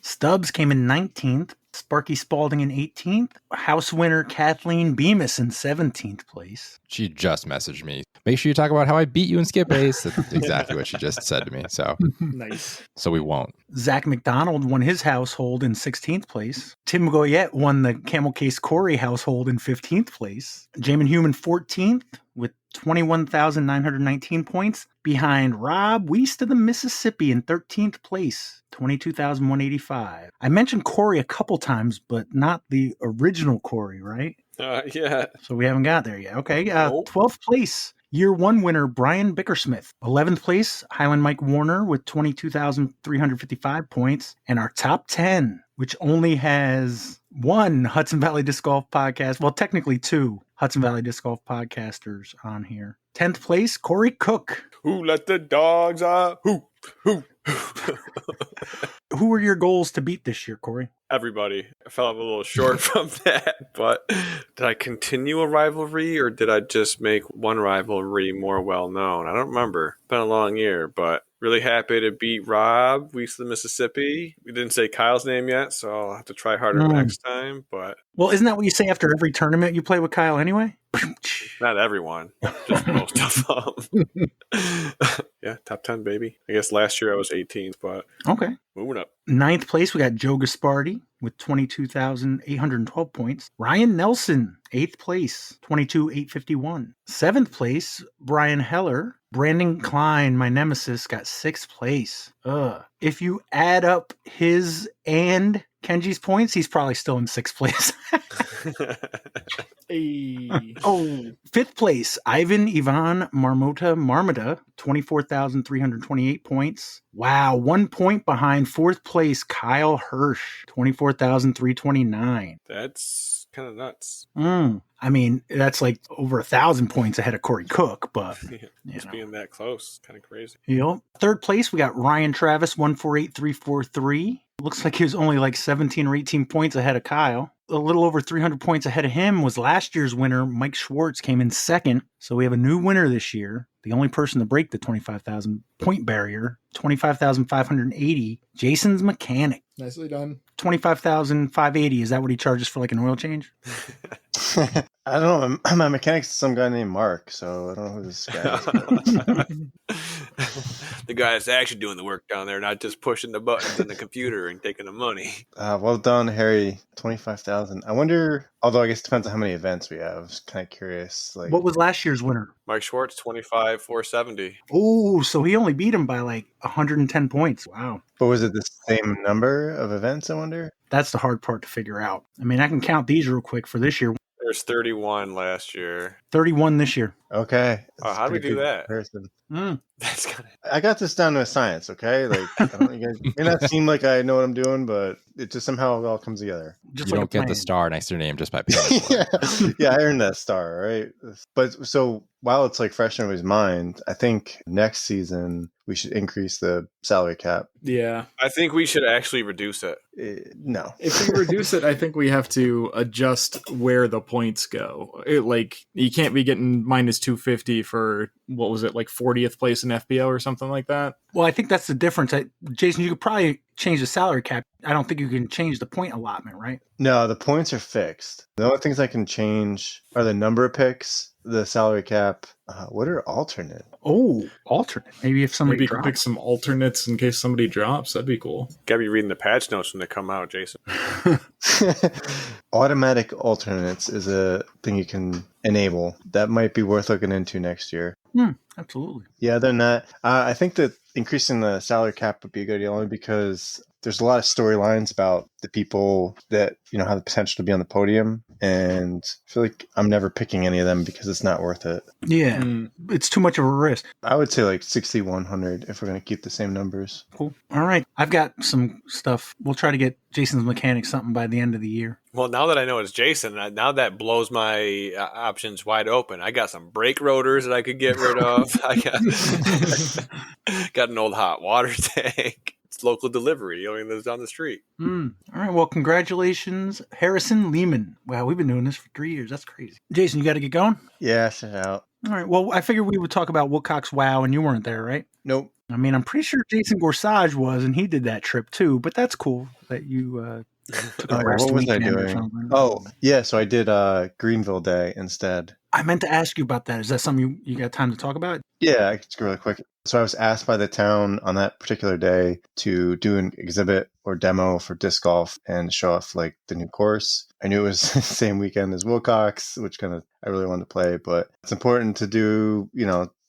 Stubbs came in 19th. Sparky Spalding in 18th. House winner Kathleen Bemis in 17th place. She just messaged me. Make sure you talk about how I beat you in SkipAce. That's exactly what she just said to me. So Nice. So we won't. Zach McDonald won his household in 16th place. Tim Goyette won the Camel Case Corey household in 15th place. Jamin Human 14th with 21,919 points, behind Rob West of the Mississippi in 13th place, 22,185. I mentioned Corey a couple times, but not the original Corey, right? Yeah. So we haven't got there yet. Okay, Nope. 12th place. Year 1 winner, Brian Bickersmith. 11th place, Highland Mike Warner with 22,355 points. And our top 10, which only has one Hudson Valley Disc Golf podcast. Well, technically 2 Hudson Valley Disc Golf podcasters on here. 10th place, Corey Cook. Who let the dogs out? Who? Who were your goals to beat this year, Corey? Everybody. I fell a little short from that, but did I continue a rivalry or did I just make one rivalry more well known? I don't remember. Been a long year, but really happy to beat Rob, West of the Mississippi. We didn't say Kyle's name yet, so I'll have to try harder next time. But Well, isn't that what you say after every tournament you play with Kyle anyway? not everyone, just most of them. Yeah, top 10, baby. I guess last year I was 18th, but Okay. moving up. 9th place, we got Joe Gaspardi with 22,812 points. Ryan Nelson, 8th place, 22,851. 7th place, Brian Heller. Brandon Klein, my nemesis, got 6th place. If you add up his and Kenji's points, he's probably still in 6th place. Hey. 5th place, Ivan Ivan Marmota, 24,328 points. Wow, 1 point behind 4th place, Kyle Hirsch, 24,329. That's kind of nuts. I mean, that's like over 1,000 points ahead of Corey Cook, but Just being that close, kind of crazy. Yep. 3rd place, we got Ryan Travis, 148,343. Looks like he was only like 17 or 18 points ahead of Kyle. A little over 300 points ahead of him was last year's winner, Mike Schwartz, came in 2nd. So we have a new winner this year. The only person to break the 25,000 point barrier, 25,580, Jason's Mechanic. Nicely done. 25,580. Is that what he charges for like an oil change? I don't know. My mechanic's some guy named Mark, so I don't know who this guy is. The guy that's actually doing the work down there, not just pushing the buttons in the computer and taking the money. Well done, Harry. 25,000. I wonder, although I guess it depends on how many events we have. I was kind of curious. Like, What was last year's winner? Mike Schwartz, 25,470. Oh, so he only beat him by like 110 points. Wow. but was it the same number of events, I wonder? That's the hard part to figure out. I mean, I can count these real quick for this year. There's 31 last year. 31 this year. Okay. Oh, how do we do that? Comparison. That's kind of... I got this down to a science, okay? Like, I don't, you guys may not seem like I know what I'm doing, but it just somehow it all comes together. Just You like don't get the plan. star next to your name just by paying. Yeah, I earned that star, right? But so while it's like fresh in everybody's mind, I think next season we should increase the salary cap. Yeah. I think we should actually reduce it. No. If we reduce it, I think we have to adjust where the points go. Like, you can't be getting minus 250 for, what was it, like 40th place in FBO or something like that? Well, I think that's the difference. Jason, you could probably change the salary cap. I don't think you can change the point allotment, right? No, the points are fixed. The only things I can change are the number of picks, the salary cap. What are alternate? Oh, alternate. Maybe if somebody Maybe you can drops. pick some alternates in case somebody drops. That'd be cool. Gotta be reading the patch notes when they come out, Jason. Automatic alternates is a thing you can enable. That might be worth looking into next year. Absolutely. Yeah, other than that, I think that increasing the salary cap would be a good idea only because there's a lot of storylines about the people that, have the potential to be on the podium and I feel like I'm never picking any of them because it's not worth it. Yeah, it's too much of a risk. I would say like 6,100 if we're going to keep the same numbers. Cool. All right. I've got some stuff. We'll try to get Jason's mechanic something by the end of the year. Well, now that I know it's Jason, now that blows my options wide open. I got some brake rotors that I could get rid of. I got an old hot water tank. It's local delivery. He only lives down the street. All right. Well, congratulations, Harrison Lehman. Wow, we've been doing this for 3 years. That's crazy. Jason, you got to get going? Yeah, shut out. All right. Well, I figured we would talk about Wilcox Wow, and you weren't there, right? Nope. I mean, I'm pretty sure Jason Gorsage was, and he did that trip too. But that's cool that you took a rest What was I weekend or doing? something. Oh, yeah. So I did Greenville Day instead. I meant to ask you about that. Is that something you got time to talk about? Yeah, I could go really quick. So I was asked by the town on that particular day to do an exhibit or demo for disc golf and show off like the new course. I knew it was the same weekend as Wilcox, which kind of I really wanted to play, but it's important to do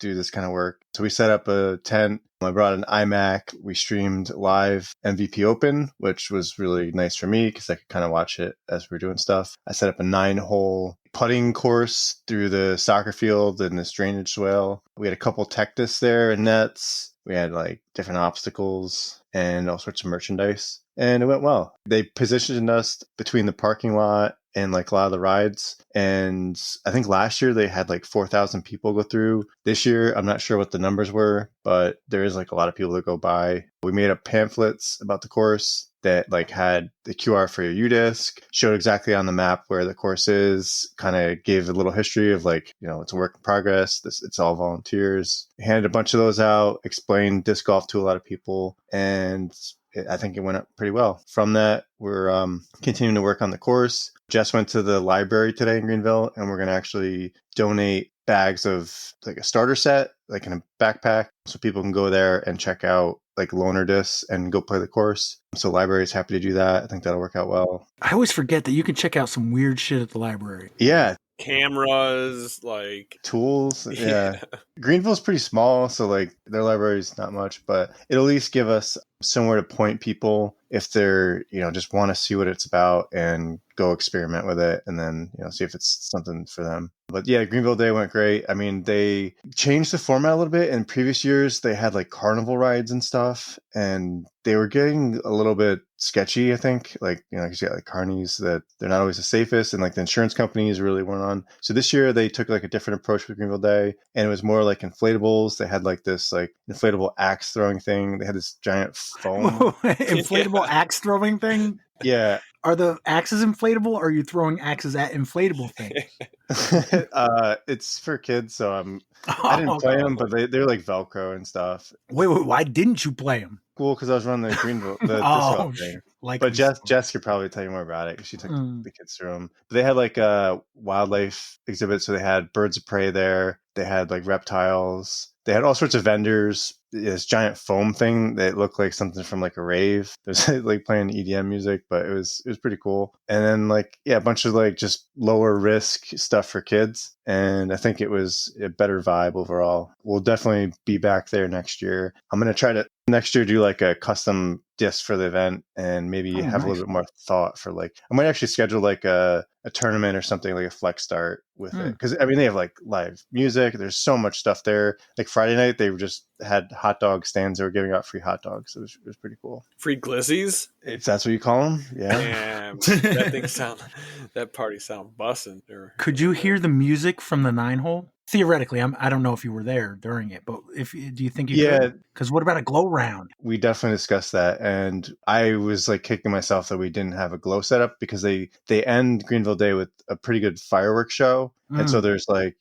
this kind of work. So we set up a tent. I brought an iMac. We streamed live MVP Open, which was really nice for me because I could kind of watch it as we were doing stuff. I set up a 9-hole putting course through the soccer field and this drainage swale. We had a couple Tectus there and nets. We had like different obstacles and all sorts of merchandise. And it went well. They positioned us between the parking lot and like a lot of the rides. And I think last year they had like 4,000 people go through. This year, I'm not sure what the numbers were, but there is like a lot of people that go by. We made up pamphlets about the course that like had the QR for your U-disc, showed exactly on the map where the course is, kind of gave a little history of like, it's a work in progress. It's all volunteers. We handed a bunch of those out, explained disc golf to a lot of people, and I think it went up pretty well. From that, we're continuing to work on the course. Jess went to the library today in Greenville, and we're going to actually donate bags of like a starter set, like in a backpack, so people can go there and check out like loaner discs and go play the course. So library is happy to do that. I think that'll work out well. I always forget that you can check out some weird shit at the library. Yeah. Cameras, like tools. Yeah. Greenville's pretty small, so like their library is not much, but it'll at least give us somewhere to point people if they're, just want to see what it's about and go experiment with it and then, see if it's something for them. But yeah, Greenville Day went great. I mean, they changed the format a little bit. In previous years, they had like carnival rides and stuff, and they were getting a little bit sketchy, I think. Like, because you got like carnies that they're not always the safest, and like the insurance companies really weren't on. So this year they took like a different approach with Greenville Day, and it was more like inflatables. They had like this like inflatable axe throwing thing. They had this giant foam. Inflatable axe throwing thing? Yeah. Are the axes inflatable, or are you throwing axes at inflatable things? It's for kids, so I didn't play them, but they're like Velcro and stuff. Wait, why didn't you play them? Cool, because I was running the Greenville the thing. But Jess could probably tell you more about it because she took the kids through them. But they had like a wildlife exhibit, so they had birds of prey there. They had like reptiles. They had all sorts of vendors. This giant foam thing that looked like something from like a rave. There's like playing EDM music, but it was pretty cool. And then like, a bunch of like just lower risk stuff for kids. And I think it was a better vibe overall. We'll definitely be back there next year. I'm going to try to next year do like a custom disc for the event and maybe have a little bit more thought for like, I might actually schedule like a tournament or something, like a flex start with it. Because I mean, they have like live music. There's so much stuff there. Like Friday night, they just had hot dog stands. They were giving out free hot dogs. It was pretty cool. Free glizzies? If that's what you call them. Yeah. Damn, that party sound bussin'. Could you hear the music from the 9-hole? Theoretically, I don't know if you were there during it, but do you think you could? Because what about a glow round? We definitely discussed that, and I was like kicking myself that we didn't have a glow setup because they end Greenville Day with a pretty good fireworks show, and so there's like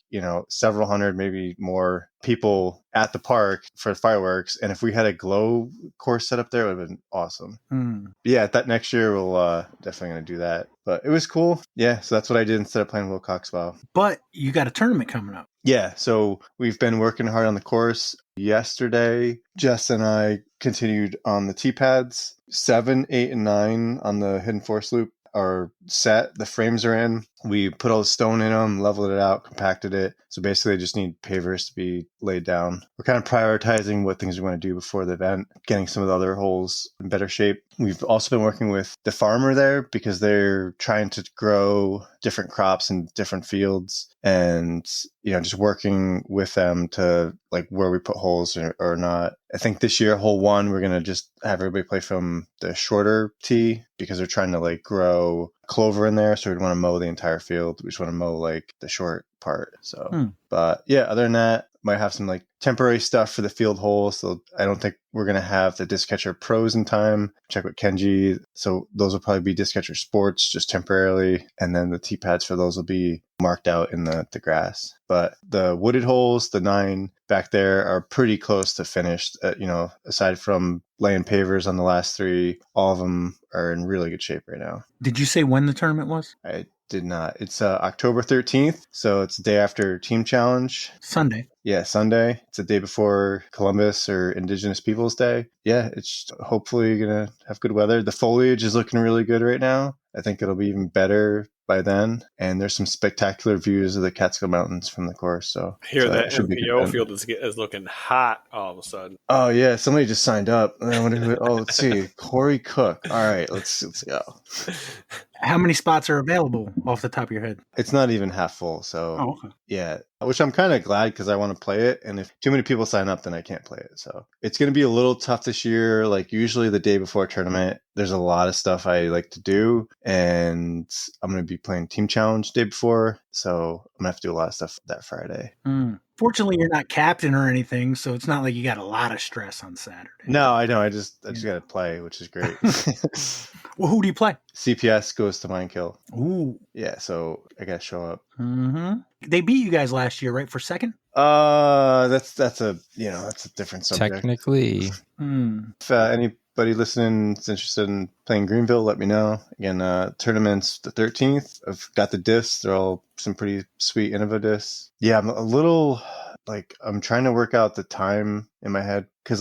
several hundred, maybe more people at the park for fireworks, and if we had a glow course set up there, it would have been awesome. But yeah, that next year we'll definitely gonna do that. But it was cool. Yeah, so that's what I did instead of playing Wilcox Wow. But you got a tournament coming up. Yeah, so we've been working hard on the course. Yesterday, Jess and I continued on the tee pads. 7, 8, and 9 on the Hidden Force loop are set. The frames are in. We put all the stone in them, leveled it out, compacted it. So basically, just need pavers to be laid down. We're kind of prioritizing what things we want to do before the event, getting some of the other holes in better shape. We've also been working with the farmer there because they're trying to grow different crops in different fields, and just working with them to like where we put holes or not. I think this year, hole 1, we're gonna just have everybody play from the shorter tee because they're trying to like grow clover in there. So we want to mow the entire field. We just want to mow like the short part. So, but yeah, other than that, might have some like temporary stuff for the field hole. So I don't think we're going to have the disc catcher pros in time. Check with Kenji. So those will probably be disc catcher sports just temporarily. And then the tee pads for those will be marked out in the grass. But the wooded holes, the 9 back there, are pretty close to finished. Aside from laying pavers on the last 3, all of them are in really good shape right now. Did you say when the tournament was? I did not. It's October 13th. So it's the day after Team Challenge. Sunday. Yeah, Sunday. It's the day before Columbus or Indigenous Peoples Day. Yeah, it's hopefully going to have good weather. The foliage is looking really good right now. I think it'll be even better by then. And there's some spectacular views of the Catskill Mountains from the course. So I hear that MPO field is looking hot all of a sudden. Oh, yeah. Somebody just signed up. I wonder who. Oh, let's see. Corey Cook. All right, let's go. How many spots are available off the top of your head? It's not even half full. So, okay. Yeah, which I'm kind of glad because I want to play it. And if too many people sign up, then I can't play it. So it's going to be a little tough this year. Like usually the day before a tournament, there's a lot of stuff I like to do. And I'm going to be playing Team Challenge day before. So I'm going to have to do a lot of stuff that Friday. Fortunately, you're not captain or anything, so it's not like you got a lot of stress on Saturday. No, I know. I just got to play, which is great. Well, who do you play? CPS goes to Minekill. Ooh. Yeah, so I got to show up. Mm-hmm. They beat you guys last year, right, for second? That's a different subject. Technically. If anybody listening is interested in playing Greenville, let me know. Again, tournament's the 13th. I've got the discs. They're all some pretty sweet Innova discs. Yeah, I'm a little I'm trying to work out the time in my head because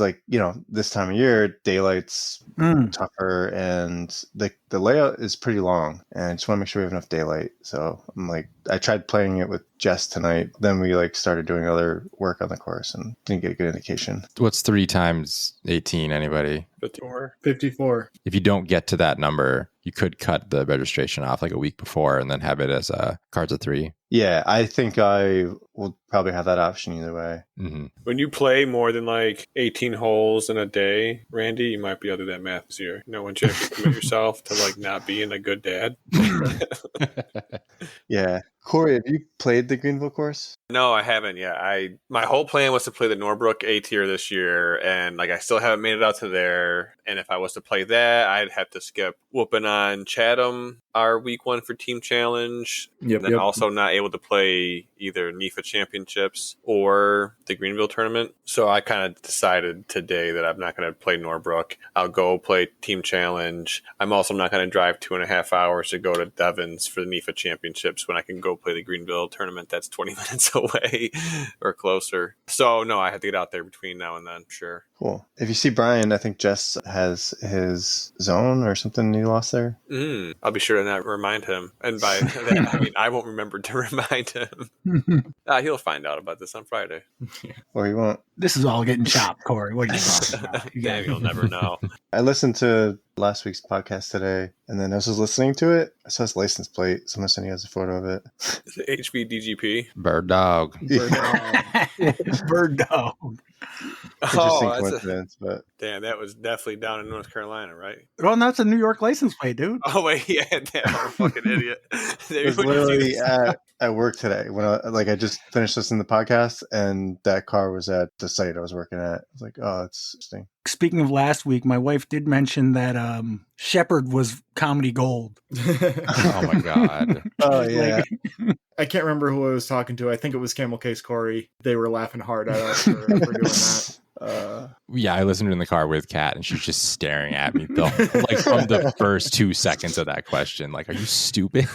this time of year, daylight's tougher and the layout is pretty long, and I just want to make sure we have enough daylight. So I'm I tried playing it with Jess tonight. Then we started doing other work on the course and didn't get a good indication. What's 3 times 18? Anybody? 54. If you don't get to that number, you could cut the registration off like a week before and then have it as cards of 3. Yeah, I think I will probably have that option either way. Mm-hmm. When you play more than 18 holes in a day, Randy, you might be able to do that math this year. Once you actually commit yourself to not being a good dad. Yeah. Corey, have you played the Greenville course? No, I haven't yet. My whole plan was to play the Norbrook A tier this year, and I still haven't made it out to there. And if I was to play that, I'd have to skip whooping on Chatham, our week 1 for Team Challenge. Also not able to play either NIFA Championships or the Greenville tournament. So I kind of decided today that I'm not going to play Norbrook. I'll go play Team Challenge. I'm also not going to drive 2.5 hours to go to Devens for the NIFA Championships when I can go play the Greenville tournament that's 20 minutes away or closer. So no, I have to get out there between now and then, sure. Cool. If you see Brian, I think Jess has his zone or something he lost there. I'll be sure to not remind him. And by that, I won't remember to remind him. He'll find out about this on Friday. Or he won't. This is all getting chopped, Corey. What are you talking about? Damn, you'll never know. I listened to last week's podcast today, and then I was just listening to it. I saw his license plate. Someone said he has a photo of it. HVDGP. Bird dog. Bird dog. Interesting coincidence, but damn, that was definitely down in North Carolina, right? Well, that's a New York license plate, dude. Oh wait, yeah, damn, I'm a fucking idiot. It was literally at work today when I just finished listening to the podcast, and that car was at the site I was working at. I was like, oh, it's interesting. Speaking of last week, my wife did mention that Shepard was comedy gold. Oh my god. Oh yeah. I can't remember who I was talking to. I think it was Camel Case Corey. They were laughing hard at us for doing that. Yeah, I listened to it in the car with Kat, and she's just staring at me from the first 2 seconds of that question. Are you stupid?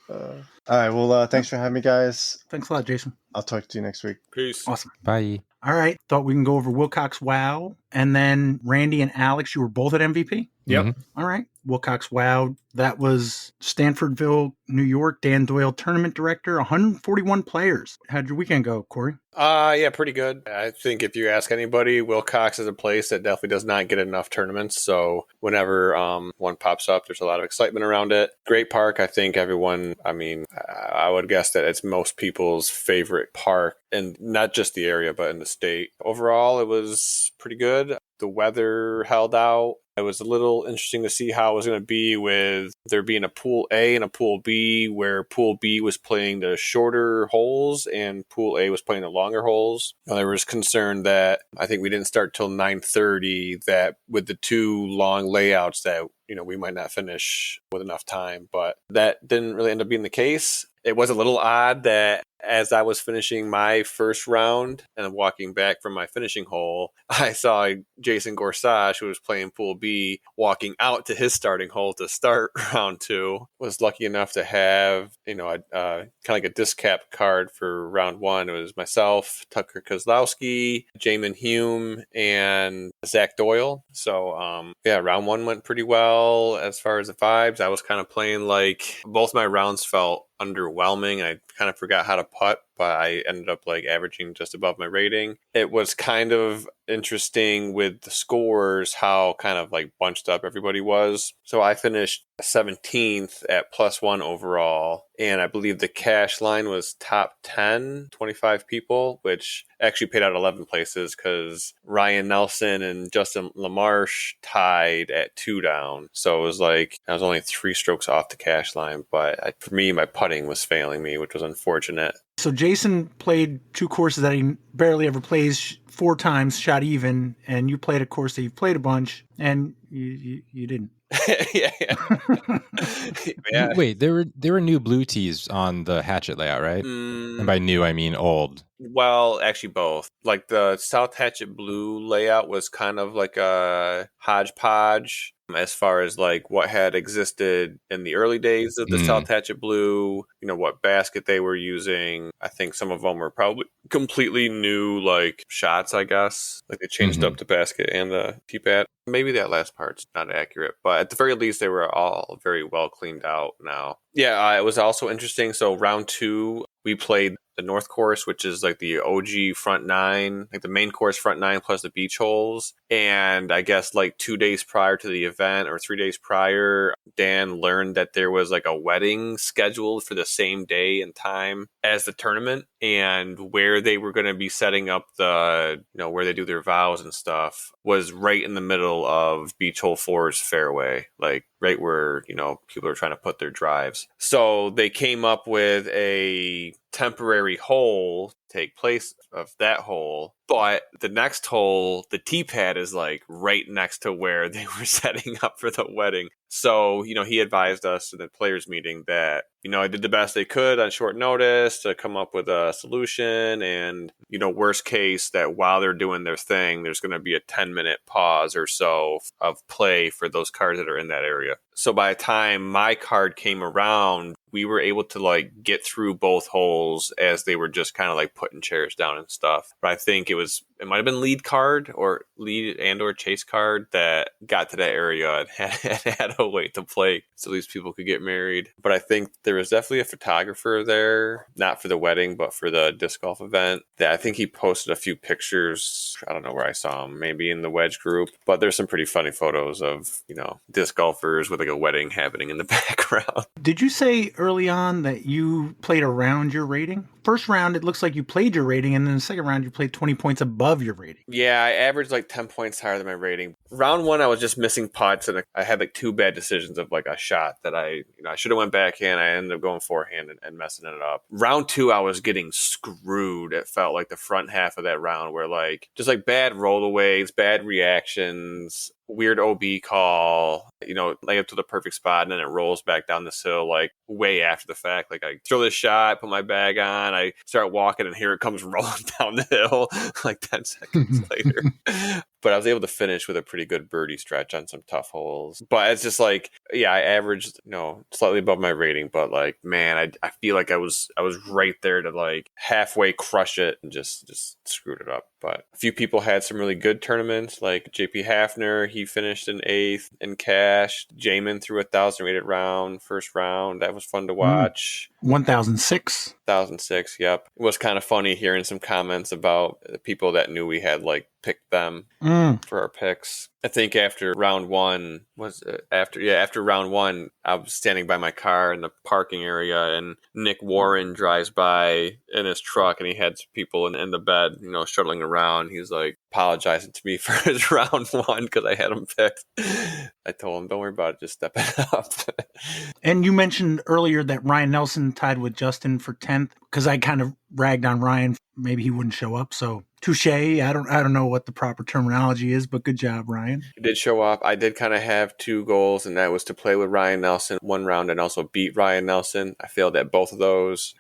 All right. Well, thanks for having me, guys. Thanks a lot, Jason. I'll talk to you next week. Peace. Awesome. Bye. All right. Thought we can go over Wilcox Wow. And then Randy and Alex, you were both at MVP? Yep. Mm-hmm. All right. Wilcox Wow. That was Stanfordville, New York, Dan Doyle tournament director, 141 players. How'd your weekend go, Corey? Yeah, pretty good. I think if you ask anybody, Wilcox is a place that definitely does not get enough tournaments. So whenever one pops up, there's a lot of excitement around it. Great park. I think everyone, I would guess that it's most people's favorite park, and not just the area, but in the state. Overall, it was pretty good. The weather held out. It was a little interesting to see how it was going to be with there being a Pool A and a Pool B, where Pool B was playing the shorter holes and Pool A was playing the longer holes. Now, there was concern that I think we didn't start till 9:30, that with the two long layouts that, we might not finish with enough time, but that didn't really end up being the case. It was a little odd that as I was finishing my first round and walking back from my finishing hole, I saw Jason Gorsuch, who was playing Pool B, walking out to his starting hole to start round 2. Was lucky enough to have, kind of like a discap card for round 1. It was myself, Tucker Kozlowski, Jamin Hume, and Zach Doyle. So, round 1 went pretty well as far as the vibes. I was kind of playing like both my rounds felt underwhelming. I kind of forgot how to putt, but I ended up averaging just above my rating. It was kind of interesting with the scores, how kind of bunched up everybody was. So I finished 17th at +1 overall, and I believe the cash line was top 10, 25 people, which actually paid out 11 places because Ryan Nelson and Justin LaMarche tied at 2 down. So it was I was only 3 strokes off the cash line, but for me, my putting was failing me, which was unfortunate. So Jason played 2 courses that he barely ever plays 4 times, shot even, and you played a course that you've played a bunch, and you didn't. Yeah. Wait, there were new blue tees on the hatchet layout, right? And by new, I mean old. Well, actually both. The South Hatchet blue layout was kind of like a hodgepodge as far as what had existed in the early days of the South Hatchet blue, what basket they were using. I think some of them were probably completely new shots, I guess. They changed up the basket and the tee pad. Maybe that last part's not accurate, but at the very least, they were all very well cleaned out now. Yeah, it was also interesting. So round 2, we played the North Course, which is the OG front 9, the main course front 9 plus the beach holes. And I guess 2 days prior to the event or 3 days prior, Dan learned that there was a wedding scheduled for the same day and time as the tournament, and where they were going to be setting up the, where they do their vows and stuff was right in the middle of Beach Hole 4's fairway, right where, people are trying to put their drives. So they came up with a temporary hole to take place of that hole, but the next hole, the tee pad is right next to where they were setting up for the wedding. So, he advised us in the players meeting that, I did the best they could on short notice to come up with a solution, and, worst case, that while they're doing their thing, there's going to be a 10-minute pause or so of play for those cards that are in that area. So by the time my card came around, we were able to get through both holes as they were just kind of putting chairs down and stuff. But I think it might have been lead or chase card that got to that area and had a wait to play so these people could get married. But I think there was definitely a photographer there, not for the wedding, but for the disc golf event, that I think he posted a few pictures. I don't know where I saw him, maybe in the wedge group, but there's some pretty funny photos of, disc golfers with a wedding happening in the background. Did you say early on that you played around your rating? First round, it looks like you played your rating, and then the second round, you played 20 points above your rating. Yeah, I averaged 10 points higher than my rating. Round 1, I was just missing putts, and I had 2 bad decisions of a shot that I should have went backhand. I ended up going forehand and messing it up. Round 2, I was getting screwed. It felt like the front half of that round where just bad rollaways, bad reactions, weird OB call, lay up to the perfect spot, and then it rolls back down this hill way after the fact. I throw this shot, put my bag on, I start walking, and here it comes rolling down the hill 10 seconds later. But I was able to finish with a pretty good birdie stretch on some tough holes. But it's just I averaged, slightly above my rating, but man, I feel I was right there to halfway crush it and just screwed it up. But a few people had some really good tournaments, like JP Hafner. He finished in 8th in cash. Jamin threw 1,000 rated round, first round. That was fun to watch. 1006. 1006, yep. It was kind of funny hearing some comments about the people that knew we had like picked them for our picks. I think after round one after round one, I was standing by my car in the parking area, and Nick Warren drives by in his truck, and he had some people in the bed, shuttling around. He was like apologizing to me for his round one because I had him picked. I told him, don't worry about it, just step it up. And you mentioned earlier that Ryan Nelson tied with Justin for 10th, because I kind of ragged on Ryan. Maybe he wouldn't show up, so touche. I don't know what the proper terminology is, but good job, Ryan. He did show up. I did kind of have 2 goals, and that was to play with Ryan Nelson one round and also beat Ryan Nelson. I failed at both of those.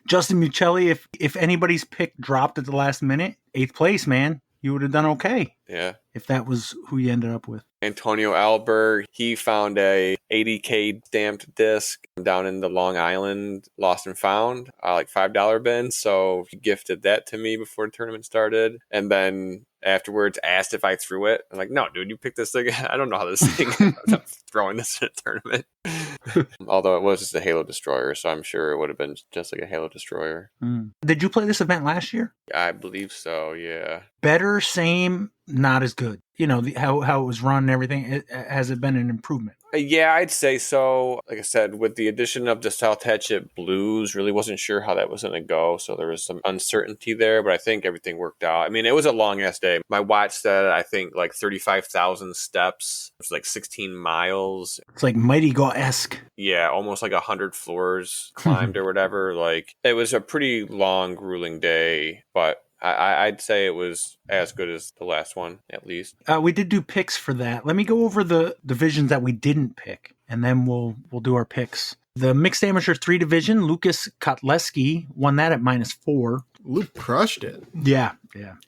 Justin Muccelli, if anybody's pick dropped at the last minute, 8th place, man, you would have done okay. Yeah. If that was who you ended up with. Antonio Albert, he found a 80K stamped disc down in the Long Island Lost and Found, like $5 bin. So he gifted that to me before the tournament started. And then afterwards asked if I threw it. I'm like, no, dude, you picked this thing. I don't know how this thing, I'm throwing this in a tournament. Although it was just a Halo Destroyer, so I'm sure it would have been just like a Halo Destroyer. Did you play this event last year? I believe so, yeah. Better, same, not as good. How it was run and everything. Has it been an improvement? Yeah, I'd say so. Like I said, with the addition of the South Hatchet Blues, really wasn't sure how that was going to go. So there was some uncertainty there, but I think everything worked out. I mean, it was a long ass day. My watch said, I think, like 35,000 steps. It was like 16 miles. It's like Mighty Go-esque. Yeah, almost like 100 floors climbed or whatever. Like, it was a pretty long, grueling day, but I'd say it was as good as the last one, at least. We did do picks for that. Let me go over the divisions that we didn't pick, and then we'll do our picks. The Mixed Amateur 3 division, Lucas Kotleski won that at -4. Luke crushed it. Yeah.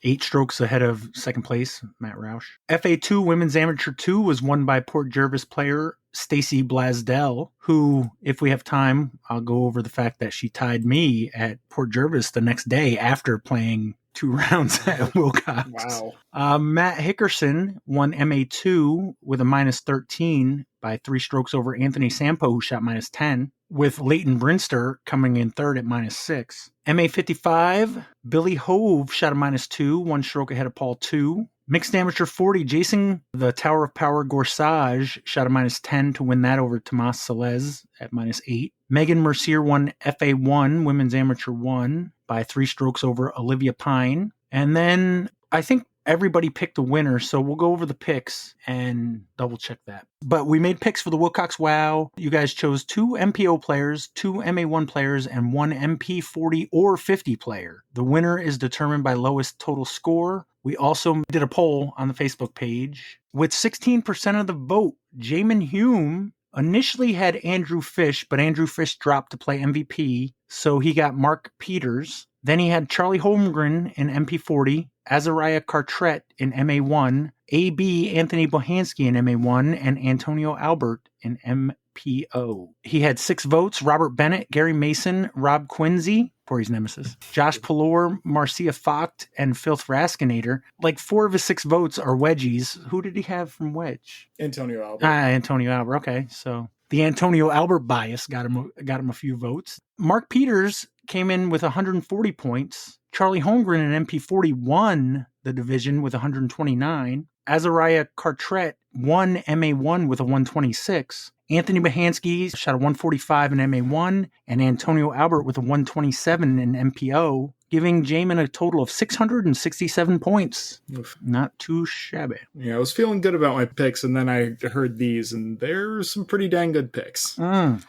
8 strokes ahead of second place, Matt Roush. FA2 Women's Amateur 2 was won by Port Jervis player Stacy Blasdell, who, if we have time, I'll go over the fact that she tied me at Port Jervis the next day after playing 2 rounds at Wilcox. Wow. Matt Hickerson won MA2 with a -13 by 3 strokes over Anthony Sampo, who shot -10, with Leighton Brinster coming in third at -6. MA55, Billy Hove shot a -2, 1 stroke ahead of Paul 2. Mixed Amateur 40, Jason, the Tower of Power Gorsage, shot a -10 to win that over Tomas Salez at -8. Megan Mercier won FA1, Women's Amateur 1, by 3 strokes over Olivia Pine. And then I think everybody picked a winner, so we'll go over the picks and double check that. But we made picks for the Wilcox Wow. You guys chose 2 MPO players, 2 MA1 players, and 1 MP40 or 50 player. The winner is determined by lowest total score. We also did a poll on the Facebook page. With 16% of the vote, Jamin Hume initially had Andrew Fish, but Andrew Fish dropped to play MVP, so he got Mark Peters. Then he had Charlie Holmgren in MP40, Azariah Cartret in MA1, AB Anthony Bohansky in MA1, and Antonio Albert in MPO. He had 6 votes: Robert Bennett, Gary Mason, Rob Quincy, Corey's nemesis, Josh Pelor, Marcia Focht, and Filth Raskinator. Like 4 of his 6 votes are wedgies. Who did he have from wedge? Antonio Albert. Antonio Albert. Okay, so the Antonio Albert bias got him a few votes. Mark Peters came in with 140 points. Charlie Holmgren in MP40 won the division with 129. Azariah Cartret won MA1 with a 126. Anthony Bohansky shot a 145 in MA1, and Antonio Albert with a 127 in MPO, giving Jamin a total of 667 points. Oof. Not too shabby. Yeah, I was feeling good about my picks, and then I heard these, and there's some pretty dang good picks.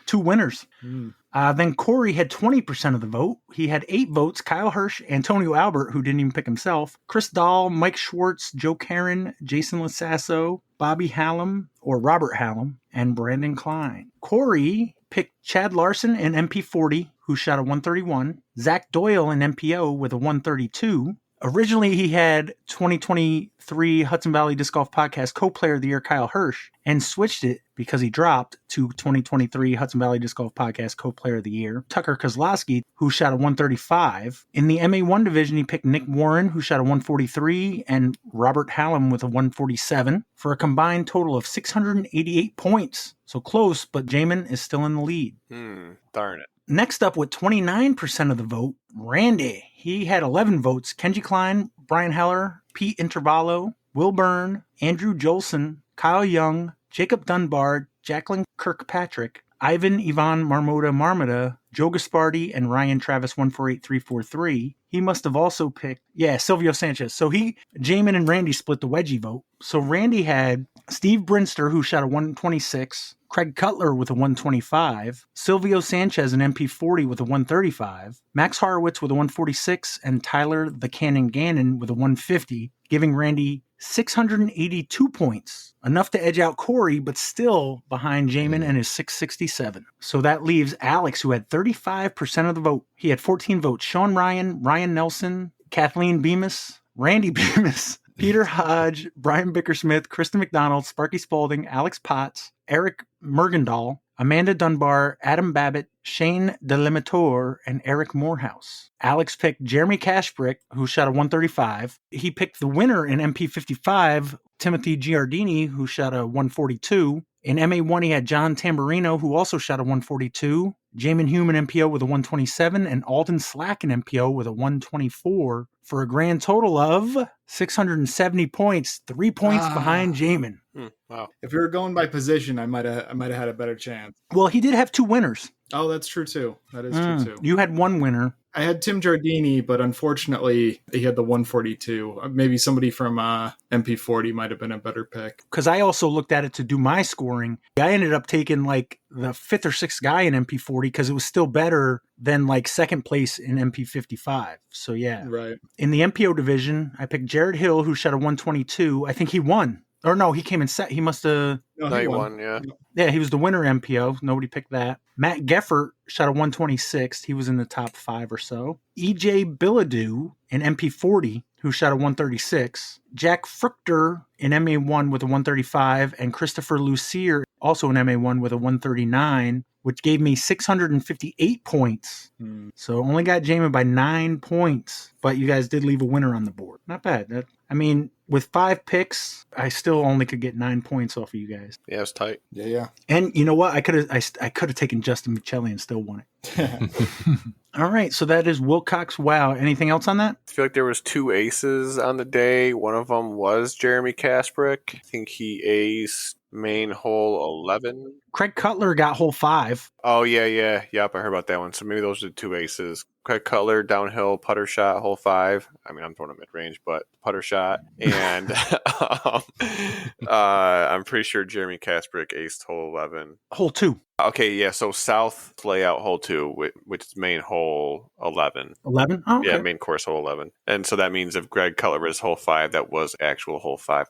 2 winners. Then Corey had 20% of the vote. He had 8 votes: Kyle Hirsch, Antonio Albert, who didn't even pick himself, Chris Dahl, Mike Schwartz, Joe Karen, Jason Lasasso, Bobby Hallam, or Robert Hallam, and Brandon Klein. Corey picked Chad Larson in MP40, who shot a 131, Zach Doyle in MPO with a 132, Originally, he had 2023 Hudson Valley Disc Golf Podcast Co-Player of the Year Kyle Hirsch, and switched it because he dropped to 2023 Hudson Valley Disc Golf Podcast Co-Player of the Year Tucker Kozlowski, who shot a 135. In the MA1 division, he picked Nick Warren, who shot a 143, and Robert Hallam with a 147, for a combined total of 688 points. So close, but Jamin is still in the lead. Darn it. Next up with 29% of the vote, Randy. He had 11 votes. Kenji Klein, Brian Heller, Pete Intervallo, Will Byrne, Andrew Jolson, Kyle Young, Jacob Dunbar, Jacqueline Kirkpatrick, Ivan Ivan Marmota, Joe Gaspardi, and Ryan Travis 148343. He must have also picked, Silvio Sanchez. So Jamin and Randy split the wedgie vote. So Randy had Steve Brinster, who shot a 126, Craig Cutler with a 125, Silvio Sanchez an MP40 with a 135, Max Horowitz with a 146, and Tyler the Cannon Gannon with a 150, giving Randy 682 points, enough to edge out Corey, but still behind Jamin and his 667. So that leaves Alex, who had 35% of the vote. He had 14 votes. Sean Ryan, Ryan Nelson, Kathleen Bemis, Randy Bemis, Peter Hodge, Brian Bickersmith, Kristen McDonald, Sparky Spalding, Alex Potts, Eric Mergendahl, Amanda Dunbar, Adam Babbitt, Shane Delimitor, and Eric Morehouse. Alex picked Jeremy Cashbrick, who shot a 135. He picked the winner in MP55, Timothy Giardini, who shot a 142. In MA1, he had John Tamburino, who also shot a 142. Jamin Hume in MPO with a 127, and Alden Slack in MPO with a 124, for a grand total of 670 points, 3 points behind Jamin. Wow. If we were going by position, I might have had a better chance. Well, he did have two winners. Oh, that's true too. That is true too. You had one winner. I had Tim Giardini, but unfortunately, he had the 142. Maybe somebody from MP40 might have been a better pick. Because I also looked at it to do my scoring. I ended up taking like the fifth or sixth guy in MP40 because it was still better than like second place in MP55. So yeah. Right. In the MPO division, I picked Jared Hill, who shot a 122. I think he won. Or no, he came in set. He must have... No, he won, yeah. Yeah, he was the winner MPO. Nobody picked that. Matt Geffert shot a 126. He was in the top 5 or so. EJ Billadu in MP40, who shot a 136. Jack Fruchter in MA1 with a 135. And Christopher Lucier, also in MA1 with a 139, which gave me 658 points. So only got Jamin by 9 points. But you guys did leave a winner on the board. Not bad. With 5 picks, I still only could get 9 points off of you guys. Yeah, it's tight. Yeah. And you know what? I could have taken Justin Michelli and still won it. All right, so that is Wilcox Wow. Anything else on that? I feel like there was 2 aces on the day. One of them was Jeremy Kasprick. I think he aced main hole 11. Craig Cutler got hole 5. Oh, yeah. Yep, I heard about that one. So maybe those are the 2 aces. Craig Cutler, downhill, putter shot, hole 5. I mean, I'm throwing a mid-range, but putter shot. And I'm pretty sure Jeremy Kasprick aced hole 11. Hole 2. Okay, yeah, so south layout hole 2, which is main hole 11. 11? Oh, okay. Yeah, main course hole 11. And so that means if Greg Cutler is hole 5, that was actual hole 5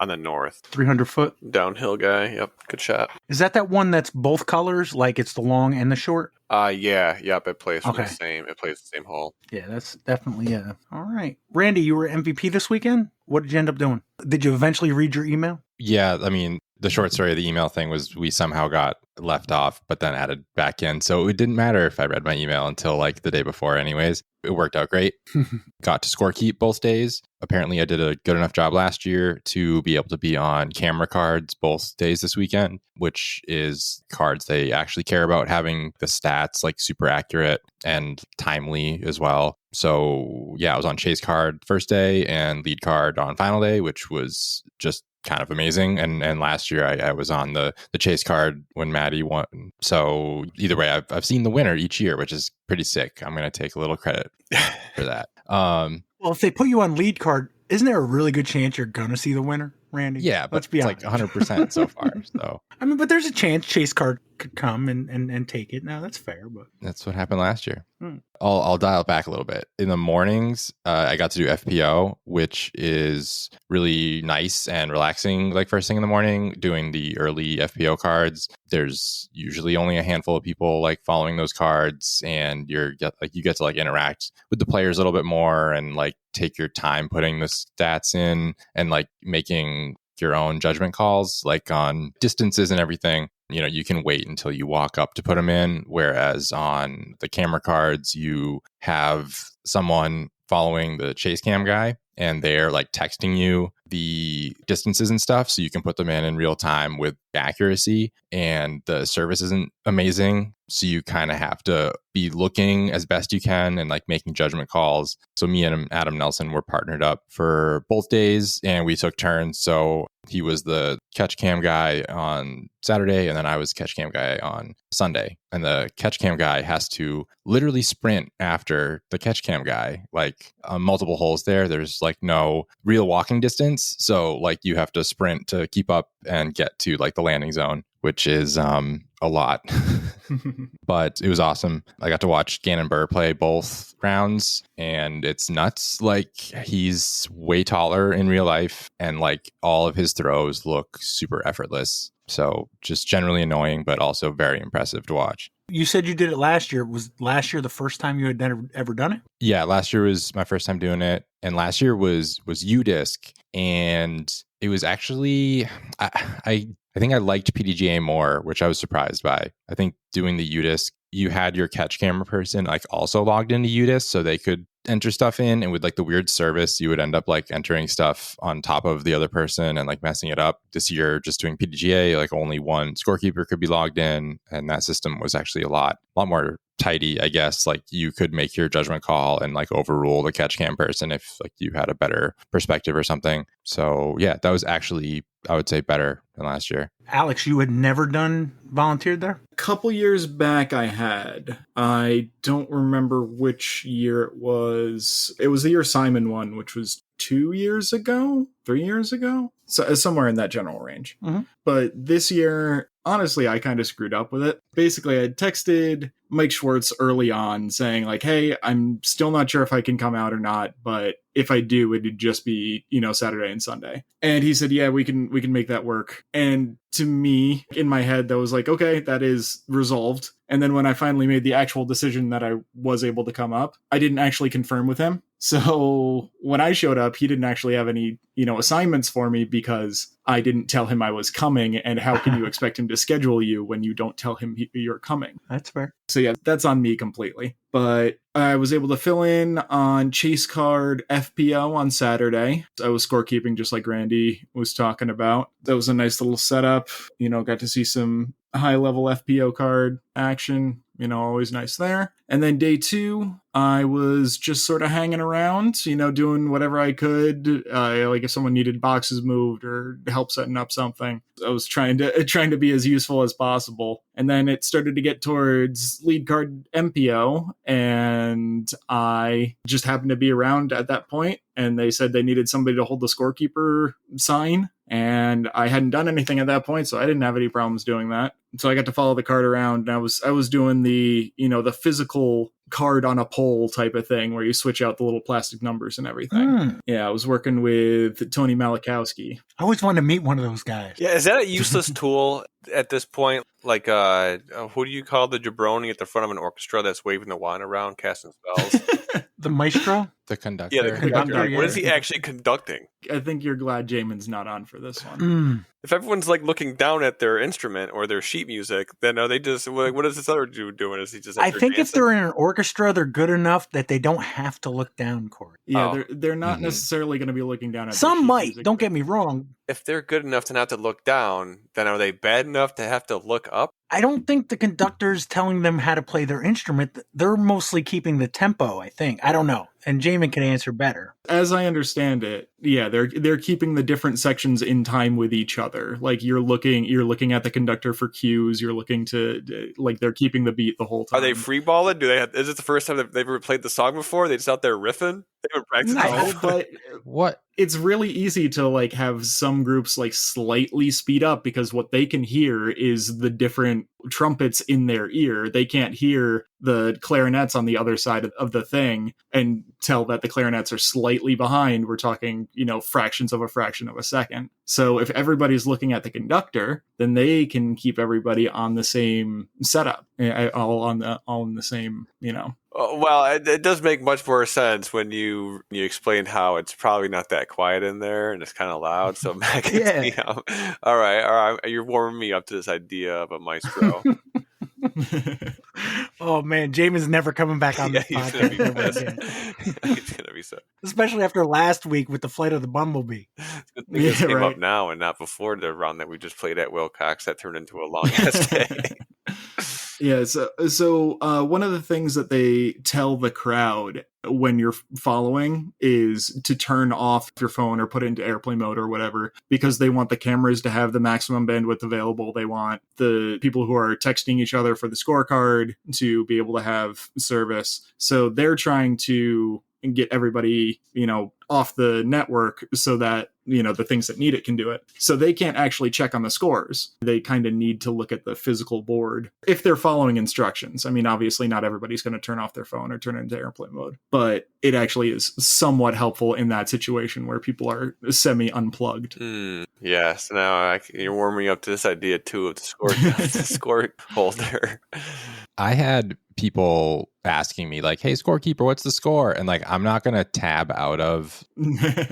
on the north. 300 foot. Downhill guy, yep, good shot. Is that one that's both colors, like it's the long and the short? Yep, it plays okay. It plays the same hole. Yeah, that's definitely, yeah. All right. Randy, you were MVP this weekend? What did you end up doing? Did you eventually read your email? Yeah, the short story of the email thing was we somehow got left off, but then added back in. So it didn't matter if I read my email until like the day before anyways. It worked out great. Got to score keep both days. Apparently I did a good enough job last year to be able to be on camera cards both days this weekend, which is cards they actually care about having the stats like super accurate and timely as well. So yeah, I was on chase card first day and lead card on final day, which was just kind of amazing. And last year I was on the chase card when Maddie won. So either way, I've seen the winner each year, which is pretty sick. I'm going to take a little credit for that. Well, if they put you on lead card, isn't there a really good chance you're going to see the winner, Randy? Yeah, but let's be it's honest. Like 100% so far. So I mean, but there's a chance chase card could come and take it. Now that's fair, but That's what happened last year. I'll dial it back a little bit. In the mornings, I got to do FPO, which is really nice and relaxing. Like first thing in the morning, doing the early FPO cards. There's usually only a handful of people like following those cards, and you get to like interact with the players a little bit more and like take your time putting the stats in and like making your own judgment calls, like on distances and everything. You know, you can wait until you walk up to put them in. Whereas on the camera cards, you have someone following the chase cam guy and they're like texting you the distances and stuff. So you can put them in real time with accuracy, and the service isn't amazing. So you kind of have to be looking as best you can and like making judgment calls. So me and Adam Nelson were partnered up for both days and we took turns. So he was the catch cam guy on Saturday and then I was the catch cam guy on Sunday. And the catch cam guy has to literally sprint after the catch cam guy, like on multiple holes there. There's like no real walking distance. So like you have to sprint to keep up and get to like the landing zone, which is a lot. But it was awesome. I got to watch Gannon Burr play both rounds and it's nuts. Like he's way taller in real life and like all of his throws look super effortless. So just generally annoying, but also very impressive to watch. you said you did it last year. Was last year the first time you had ever done it? Yeah, last year was my first time doing it. And last year was UDisc. And it was actually, I think I liked PDGA more, which I was surprised by. I think doing the UDisc, you had your catch camera person like also logged into UDisc so they could enter stuff in, and with like the weird service you would end up like entering stuff on top of the other person and like messing it up. This year just doing PDGA, like only one scorekeeper could be logged in, and that system was actually a lot more tidy, I guess. Like you could make your judgment call and like overrule the catch cam person if like you had a better perspective or something. So yeah, that was actually, I would say, better than last year. Alex, you had never volunteered there? A couple years back I had. I don't remember which year it was. It was the year Simon won, which was 3 years ago, so somewhere in that general range. Mm-hmm. But this year, honestly, I kind of screwed up with it. Basically, I had texted Mike Schwartz early on saying like, hey, I'm still not sure if I can come out or not, but if I do, it'd just be, Saturday and Sunday. And he said, yeah, we can make that work. And to me, in my head, that was like, okay, that is resolved. And then when I finally made the actual decision that I was able to come up, I didn't actually confirm with him. So when I showed up, he didn't actually have any, assignments for me because I didn't tell him I was coming. And how can you expect him to schedule you when you don't tell him you're coming? That's fair. So yeah, that's on me completely. But I was able to fill in on Chase Card FPO on Saturday. I was scorekeeping just like Randy was talking about. That was a nice little setup. Got to see some high-level FPO card action. Always nice there. And then day 2, I was just sort of hanging around, doing whatever I could. Like if someone needed boxes moved or help setting up something, I was trying to be as useful as possible. And then it started to get towards lead card MPO, and I just happened to be around at that point, and they said they needed somebody to hold the scorekeeper sign. And I hadn't done anything at that point, so I didn't have any problems doing that. So I got to follow the card around, and I was doing the, the physical card on a pole type of thing where you switch out the little plastic numbers and everything. Yeah, I was working with Tony Malakowski. I always wanted to meet one of those guys. Yeah, is that a useless tool at this point? Like, who do you call the jabroni at the front of an orchestra that's waving the wand around, casting spells? The maestro? The conductor. Yeah, the conductor. Yeah. What is he actually conducting? I think you're glad Jamin's not on for this one. If everyone's like looking down at their instrument or their sheet music, then are they just what is this other dude doing? Is he just? I think if they're in an orchestra, they're good enough that they don't have to look down, Corey. Yeah, they're not necessarily going to be looking down at. Some might. Music, don't get me wrong. If they're good enough to not to look down, then are they bad enough to have to look up? I don't think the conductor's telling them how to play their instrument. They're mostly keeping the tempo, I think. I don't know. And Jamin can answer better. As I understand it, yeah, they're keeping the different sections in time with each other. Like you're looking at the conductor for cues. You're looking to like they're keeping the beat the whole time. Are they freeballing? Do they have? Is it the first time that they've ever played the song before? They just out there riffing? They haven't practiced. No, but What? it's really easy to like have some groups like slightly speed up because what they can hear is the different trumpets in their ear. They can't hear the clarinets on the other side of the thing and tell that the clarinets are slightly behind. We're talking, fractions of a fraction of a second. So if everybody's looking at the conductor, then they can keep everybody on the same setup, all in the same, Well, it does make much more sense when you explain how it's probably not that quiet in there and it's kind of loud. So, Mac, all right, you're warming me up to this idea of a maestro. Oh man, Jamin's never coming back on this podcast. He's gonna be so. Especially after last week with the flight of the Bumblebee. It's good thing this came up now and not before the round that we just played at Wilcox that turned into a long ass day. Yeah, so one of the things that they tell the crowd when you're following is to turn off your phone or put it into airplane mode or whatever, because they want the cameras to have the maximum bandwidth available. They want the people who are texting each other for the scorecard to be able to have service. So they're trying to get everybody, off the network so that, the things that need it can do it. So they can't actually check on the scores. They kind of need to look at the physical board if they're following instructions. I mean, obviously not everybody's going to turn off their phone or turn it into airplane mode, but it actually is somewhat helpful in that situation where people are semi-unplugged. Yes, now you're warming up to this idea too of the score holder. I had people asking me like, hey, scorekeeper, what's the score? And like, I'm not going to tab out of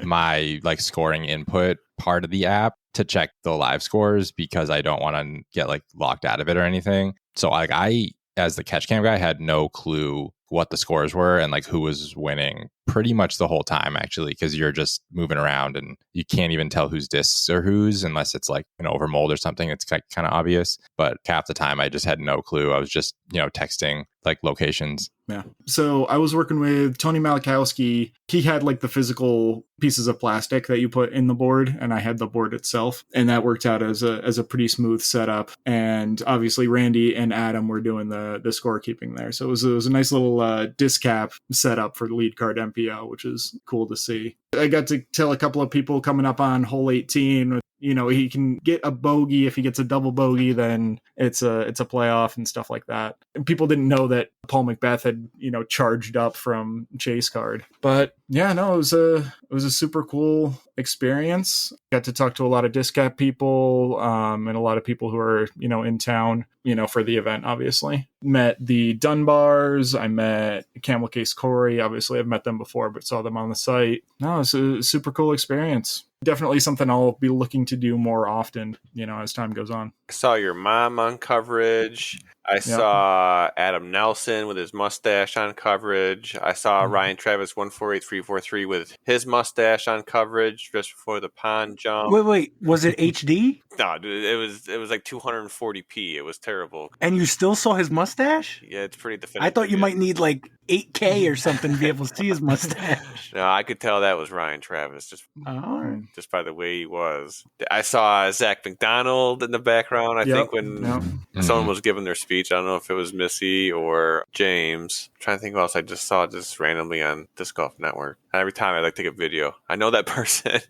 my like scoring input part of the app to check the live scores because I don't want to get like locked out of it or anything. So like I, as the catch cam guy, had no clue what the scores were and like who was winning pretty much the whole time, actually, because you're just moving around and you can't even tell whose discs are whose unless it's like an overmold or something. It's kind of obvious, but half the time I just had no clue. I was just, texting like locations. Yeah. So I was working with Tony Malachowski. He had like the physical pieces of plastic that you put in the board, and I had the board itself, and that worked out as a pretty smooth setup. And obviously Randy and Adam were doing the scorekeeping there. So it was a nice little disc cap setup for the lead card MPO, which is cool to see. I got to tell a couple of people coming up on hole 18, he can get a bogey. If he gets a double bogey, then it's a playoff and stuff like that. And people didn't know that Paul Macbeth had, charged up from Chase card. But yeah, no, it was a super cool experience. Got to talk to a lot of disc cap people, and a lot of people who are, in town, for the event, obviously. Met the Dunbars. I met Camel Case Corey. Obviously, I've met them before, but saw them on the site. No, it's a super cool experience. Definitely something I'll be looking to do more often, as time goes on. I saw your mom on coverage. I saw Adam Nelson with his mustache on coverage. I saw Ryan Travis 148343 with his mustache on coverage just before the pond jump. Wait, was it HD? No, dude, it was like 240p. It was terrible. And you still saw his mustache? Yeah, it's pretty definitive. I thought you might need like 8K or something to be able to see his mustache. No, I could tell that was Ryan Travis just by the way he was. I saw Zach McDonald in the background. I think when someone was giving their speech. I don't know if it was Missy or James. I'm trying to think who else I just saw just randomly on Disc Golf Network. Every time I like take a video, I know that person.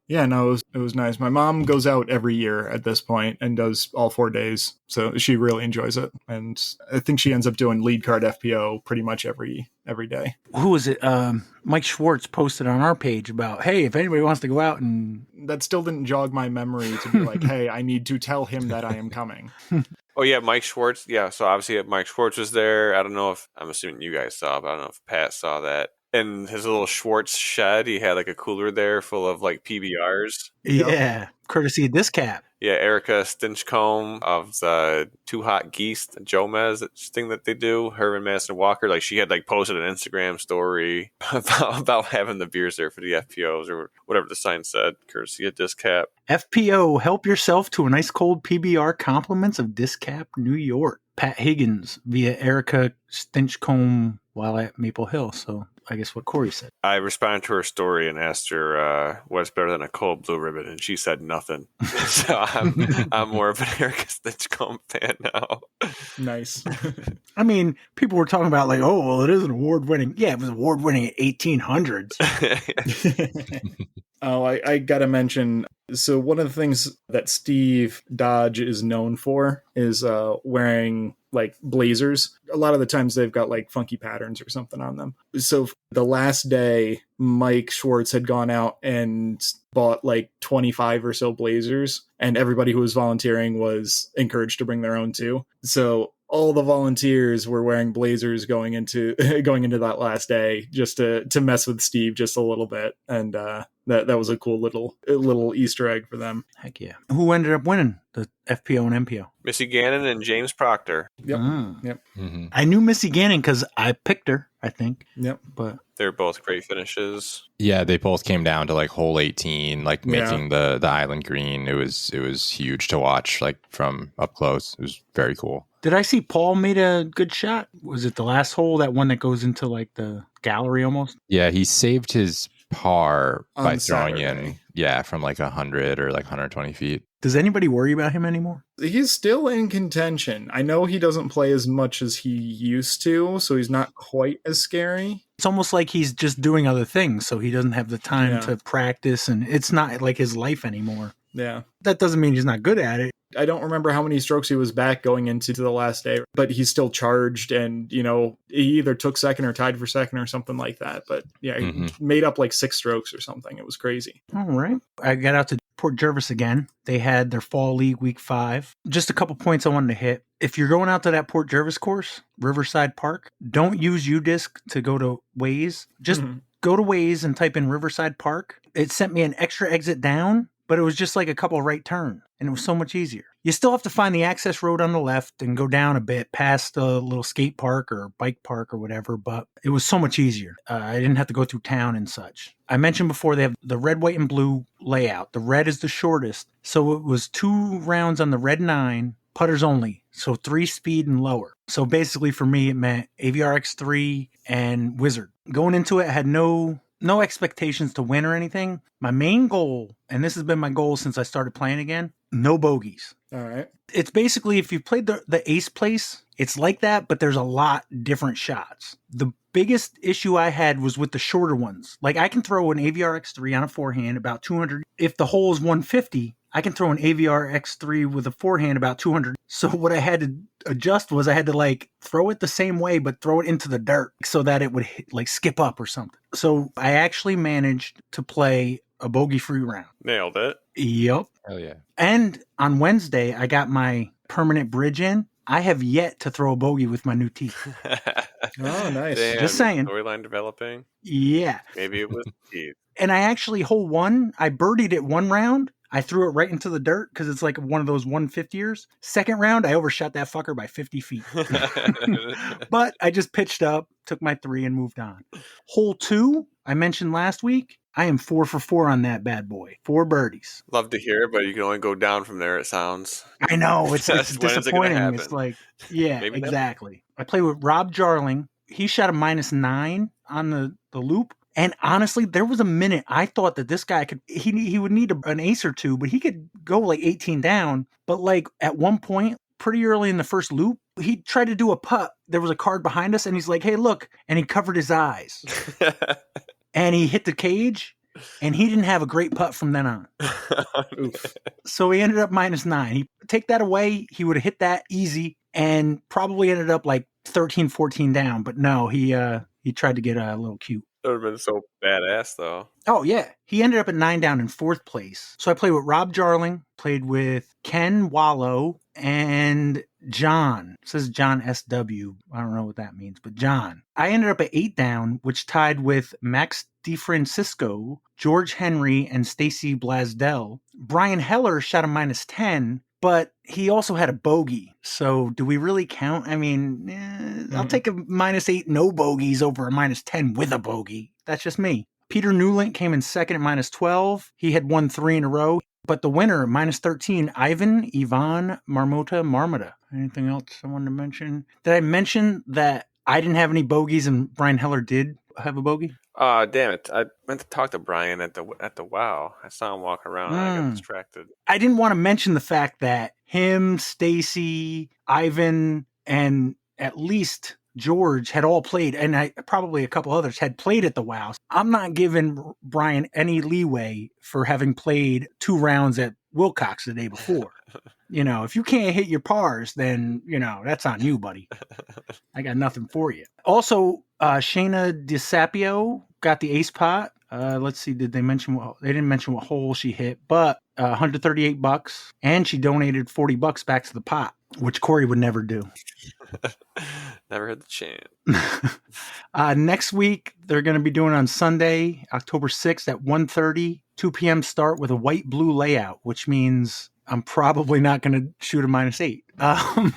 Yeah, no, it was nice. My mom goes out every year at this point and does all 4 days, so she really enjoys it. And I think she ends up doing lead card FPO pretty much every day. Who was it? Mike Schwartz posted on our page about, hey, if anybody wants to go out and... That still didn't jog my memory to be like, hey, I need to tell him that I am coming. Oh, yeah, Mike Schwartz. Yeah, so obviously Mike Schwartz was there. I don't know if, I'm assuming you guys saw, but I don't know if Pat saw that. In his little Schwartz shed, he had like a cooler there full of like PBRs. Yeah, courtesy of Disc Cap. Yeah, Erica Stinchcomb of the Too Hot Geese, the Jomez thing that they do, Herman Madison Walker, like she had like posted an Instagram story about having the beers there for the FPOs or whatever the sign said, courtesy of Disc Cap. FPO, help yourself to an ice cold PBR, compliments of Disc Cap, New York. Pat Higgins via Erica Stinchcomb while at Maple Hill. So I guess, what Corey said. I responded to her story and asked her what's better than a cold blue ribbon, and she said nothing. So I'm more of an Erica Stinchcomb fan now. Nice. I mean, people were talking about like, oh, well, it is an award-winning. Yeah, it was award-winning at 1800s. Oh, I gotta mention. So one of the things that Steve Dodge is known for is wearing like blazers. A lot of the times they've got like funky patterns or something on them. So the last day, Mike Schwartz had gone out and bought like 25 or so blazers, and everybody who was volunteering was encouraged to bring their own too. So all the volunteers were wearing blazers going into that last day just to mess with Steve just a little bit, and that was a cool little Easter egg for them. Heck yeah! Who ended up winning the FPO and MPO? Missy Gannon and James Proctor. Yep. Ah. Yep. Mm-hmm. I knew Missy Gannon because I picked her, I think. Yep. But They're both great finishes. Yeah, they both came down to like hole 18, like making the island green. It was huge to watch, like from up close. It was very cool. did I see Paul made a good shot? Was it the last hole, that one that goes into like the gallery almost? Yeah, he saved his par On by throwing Saturday. in, from like 100 or like 120 feet. Does anybody worry about him anymore? He's still in contention. I know he doesn't play as much as he used to, so he's not quite as scary. It's almost like he's just doing other things, so he doesn't have the time Yeah. to practice, and it's not like his life anymore. Yeah. That doesn't mean he's not good at it. I don't remember how many strokes he was back going into the last day, but he's still charged, and, he either took second or tied for second or something like that. But yeah, he made up like 6 strokes or something. It was crazy. All right. I got out to Port Jervis again. They had their fall league week 5. Just a couple points I wanted to hit. If you're going out to that Port Jervis course, Riverside Park, don't use UDisc to go to Waze. Just go to Waze and type in Riverside Park. It sent me an extra exit down, but it was just like a couple right turn, and it was so much easier. You still have to find the access road on the left and go down a bit past the little skate park or bike park or whatever, but it was so much easier. I didn't have to go through town and such. I mentioned before they have the red, white, and blue layout. The red is the shortest, so it was 2 rounds on the red 9, putters only, so 3 speed and lower. So basically for me, it meant AVRX3 and Wizard. Going into it, I had no expectations to win or anything. My main goal, and this has been my goal since I started playing again, no bogeys. All right. It's basically, if you played the ace place, it's like that, but there's a lot different shots. The biggest issue I had was with the shorter ones. Like, I can throw an AVRX3 on a forehand about 200. If the hole is 150, I can throw an AVRX3 with a forehand about 200. So what I had to adjust was I had to like throw it the same way, but throw it into the dirt so that it would like skip up or something. So I actually managed to play a bogey-free round. Nailed it. Yep. Hell yeah. And on Wednesday, I got my permanent bridge in. I have yet to throw a bogey with my new teeth. Oh, nice. Damn, Just saying. Storyline developing. Yeah. Maybe it was teeth. And I actually, hole 1, I birdied it 1 round. I threw it right into the dirt because it's like one of those 150ers. Second round, I overshot that fucker by 50 feet. But I just pitched up, took my 3, and moved on. Hole 2, I mentioned last week, I am 4 for 4 on that bad boy. 4 birdies. Love to hear it, but you can only go down from there, it sounds. I know, it's When is it gonna disappointing. happen? It's like, yeah, Maybe never. exactly. I played with Rob Jarling. He shot a -9 on the loop. And honestly, there was a minute I thought that this guy he would need an ace or 2, but he could go like 18 down. But like at one point, pretty early in the first loop, he tried to do a putt. There was a card behind us, and he's like, "Hey, look!" And he covered his eyes, and he hit the cage, and he didn't have a great putt from then on. So he ended up -9. He take that away, he would have hit that easy, and probably ended up like 13, 14 down. But no, he tried to get a little cute. That would have been so badass, though. Oh, yeah. He ended up at 9 down in 4th place. So I played with Rob Jarling, played with Ken Wallow, and John. It says John SW. I don't know what that means, but John. I ended up at 8 down, which tied with Max DeFrancisco, George Henry, and Stacy Blasdell. Brian Heller shot a -10, but he also had a bogey. So do we really count? I mean, I'll take a -8 no bogeys over a -10 with a bogey. That's just me. Peter Newland came in second at -12. He had won 3 in a row. But the winner, -13, Ivan Marmota. Anything else I wanted to mention? Did I mention that I didn't have any bogeys and Brian Heller did? have a bogey? Damn it! I meant to talk to Brian at the Wow. I saw him walk around and I got distracted. I didn't want to mention the fact that him, Stacy, Ivan, and at least George had all played, and probably a couple others had played at the Wow. I'm not giving Brian any leeway for having played 2 rounds at Wilcox the day before. If you can't hit your pars, then, that's on you, buddy. I got nothing for you. Also, Shayna DeSapio got the ace pot. Let's see, did they mention they didn't mention what hole she hit, but $138, and she donated $40 back to the pot, which Corey would never do. Never had the chance. Next week, they're going to be doing on Sunday, October 6th at 1:30, 2 p.m. start with a white-blue layout, which means I'm probably not going to shoot a -8.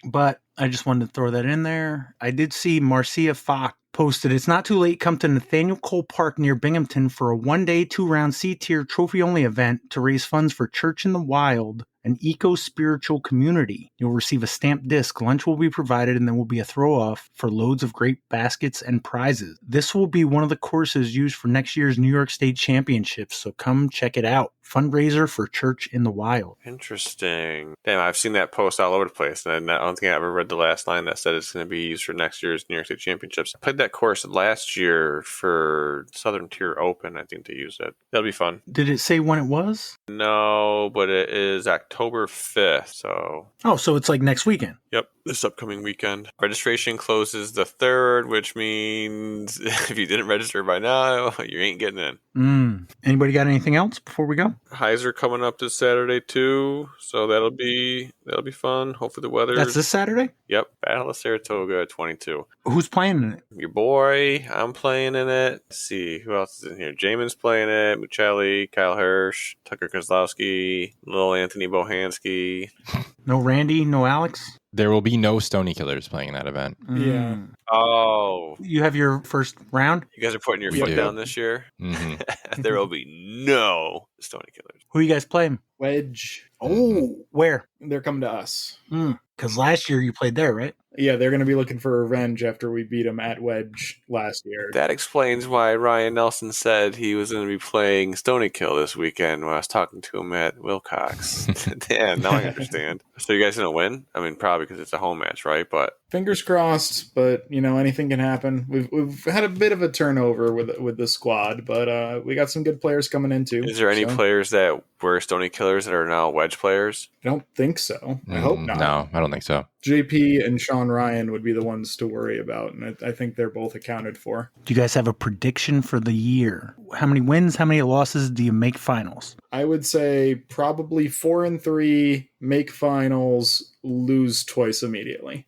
But I just wanted to throw that in there. I did see Marcia Fox posted, it's not too late. Come to Nathaniel Cole Park near Binghamton for a 1-day, 2-round C-tier trophy-only event to raise funds for Church in the Wild, an eco-spiritual community. You'll receive a stamped disc, lunch will be provided, and there will be a throw-off for loads of great baskets and prizes. This will be one of the courses used for next year's New York State Championships, so come check it out. Fundraiser for Church in the Wild. Interesting. Damn, I've seen that post all over the place, and I don't think I ever read the last line that said it's going to be used for next year's New York State Championships. I played that course last year for Southern Tier Open, I think, to use it. That'll be fun. Did it say when it was? No, but it is October 5th, so... Oh, so it's like next weekend. Yep, this upcoming weekend. Registration closes the 3rd, which means if you didn't register by now, you ain't getting in. Anybody got anything else before we go? Heiser coming up this Saturday too, so that'll be fun. Hopefully the weather. That's this Saturday? Yep, Battle of Saratoga at 22. Who's playing in it? Your boy, I'm playing in it. Let's see, who else is in here? Jamin's playing it, Muccelli, Kyle Hirsch, Tucker Kozlowski, Lil Anthony Bohansky. No Randy, no Alex? There will be no Stony Killers playing in that event. Yeah. Oh. You have your first round? You guys are putting your We foot do. down this year? Mm-hmm. There will be no Stony Killers. Who you guys playing? Wedge. Oh, where? They're coming to us. Because last year you played there, right? Yeah, they're going to be looking for revenge after we beat them at Wedge last year. That explains why Ryan Nelson said he was going to be playing Stony Kill this weekend when I was talking to him at Wilcox. Damn, now I understand. So you guys going to win? I mean, probably because it's a home match, right? But Fingers crossed, but anything can happen. We've had a bit of a turnover with the squad, but we got some good players coming in too. is there any so. players that were Stony Killers that are now Wedge players? I don't think so. I hope not. No, I don't think so. JP and Sean Ryan would be the ones to worry about, and I think they're both accounted for. Do you guys have a prediction for the year? How many wins, how many losses do you make finals? I would say probably 4-3, make finals, lose twice immediately,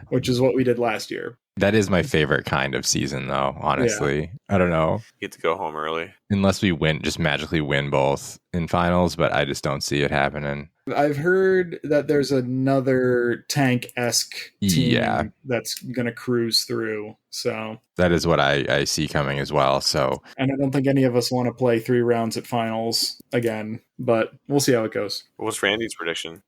which is what we did last year. That is my favorite kind of season, though, honestly. I don't know. You get to go home early. Unless we just magically win both in finals, but I just don't see it happening. I've heard that there's another tank-esque team that's going to cruise through. So that is what I see coming as well. So, and I don't think any of us want to play 3 rounds at finals again, but we'll see how it goes. What's Randy's prediction?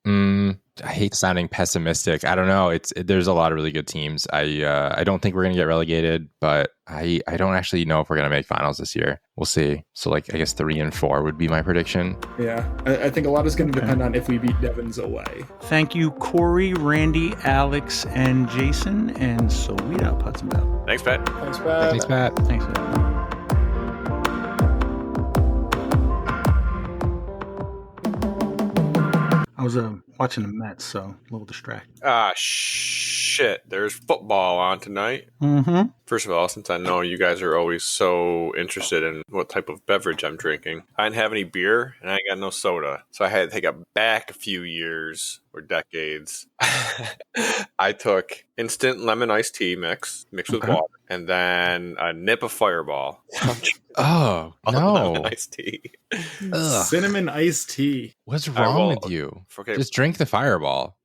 I hate sounding pessimistic. I don't know. There's a lot of really good teams. I don't think we're going to get relegated, but I don't actually know if we're going to make finals this year. We'll see. So I guess 3 and 4 would be my prediction. Yeah. I think a lot is going to depend on if we beat Devon's away. Thank you, Corey, Randy, Alex, and Jason. And so we out, Hudson Bell. Thanks, Pat. Thanks, Pat. Thanks, Pat. Thanks, Pat. I was watching the Mets, so a little distracted. Shit. There's football on tonight. Mm-hmm. First of all, since I know you guys are always so interested in what type of beverage I'm drinking, I didn't have any beer and I ain't got no soda. So I had to take it back a few years or decades. I took instant lemon iced tea mixed with water, and then a nip of Fireball. Oh, no. Lemon iced tea. Ugh. Cinnamon iced tea. What's wrong with you? Okay. Just drink the Fireball.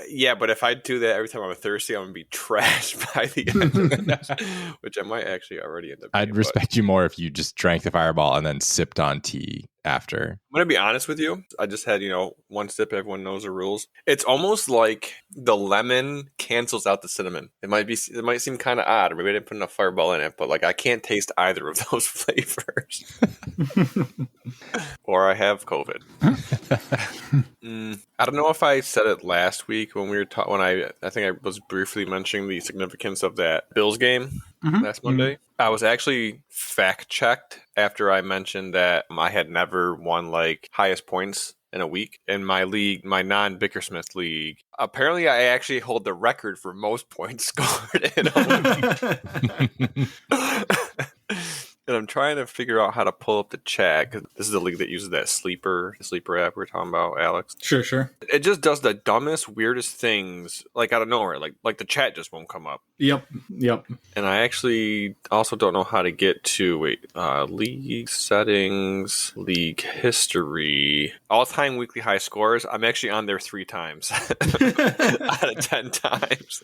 Yeah, but if I do that every time I'm thirsty, I'm going to be trashed by the end of it, which I might actually already end up being. I'd respect you more if you just drank the Fireball and then sipped on tea after. I'm going to be honest with you. I just had, one sip. Everyone knows the rules. It's almost like the lemon cancels out the cinnamon. It might seem kind of odd. Or maybe I didn't put enough Fireball in it, but like I can't taste either of those flavors. Or I have COVID. I don't know if I said it last week when we were when I think I was briefly mentioning the significance of that Bills game last Monday. I was actually fact checked after I mentioned that I had never won like highest points in a week in my league, my non-Bickersmith league. Apparently, I actually hold the record for most points scored in a week. And I'm trying to figure out how to pull up the chat because this is the league that uses that sleeper app we were talking about, Alex. Sure. It just does the dumbest, weirdest things like out of nowhere. Like the chat just won't come up. Yep. And I actually also don't know how to get to league settings, league history, all-time weekly high scores. I'm actually on there 3 times out of 10 times.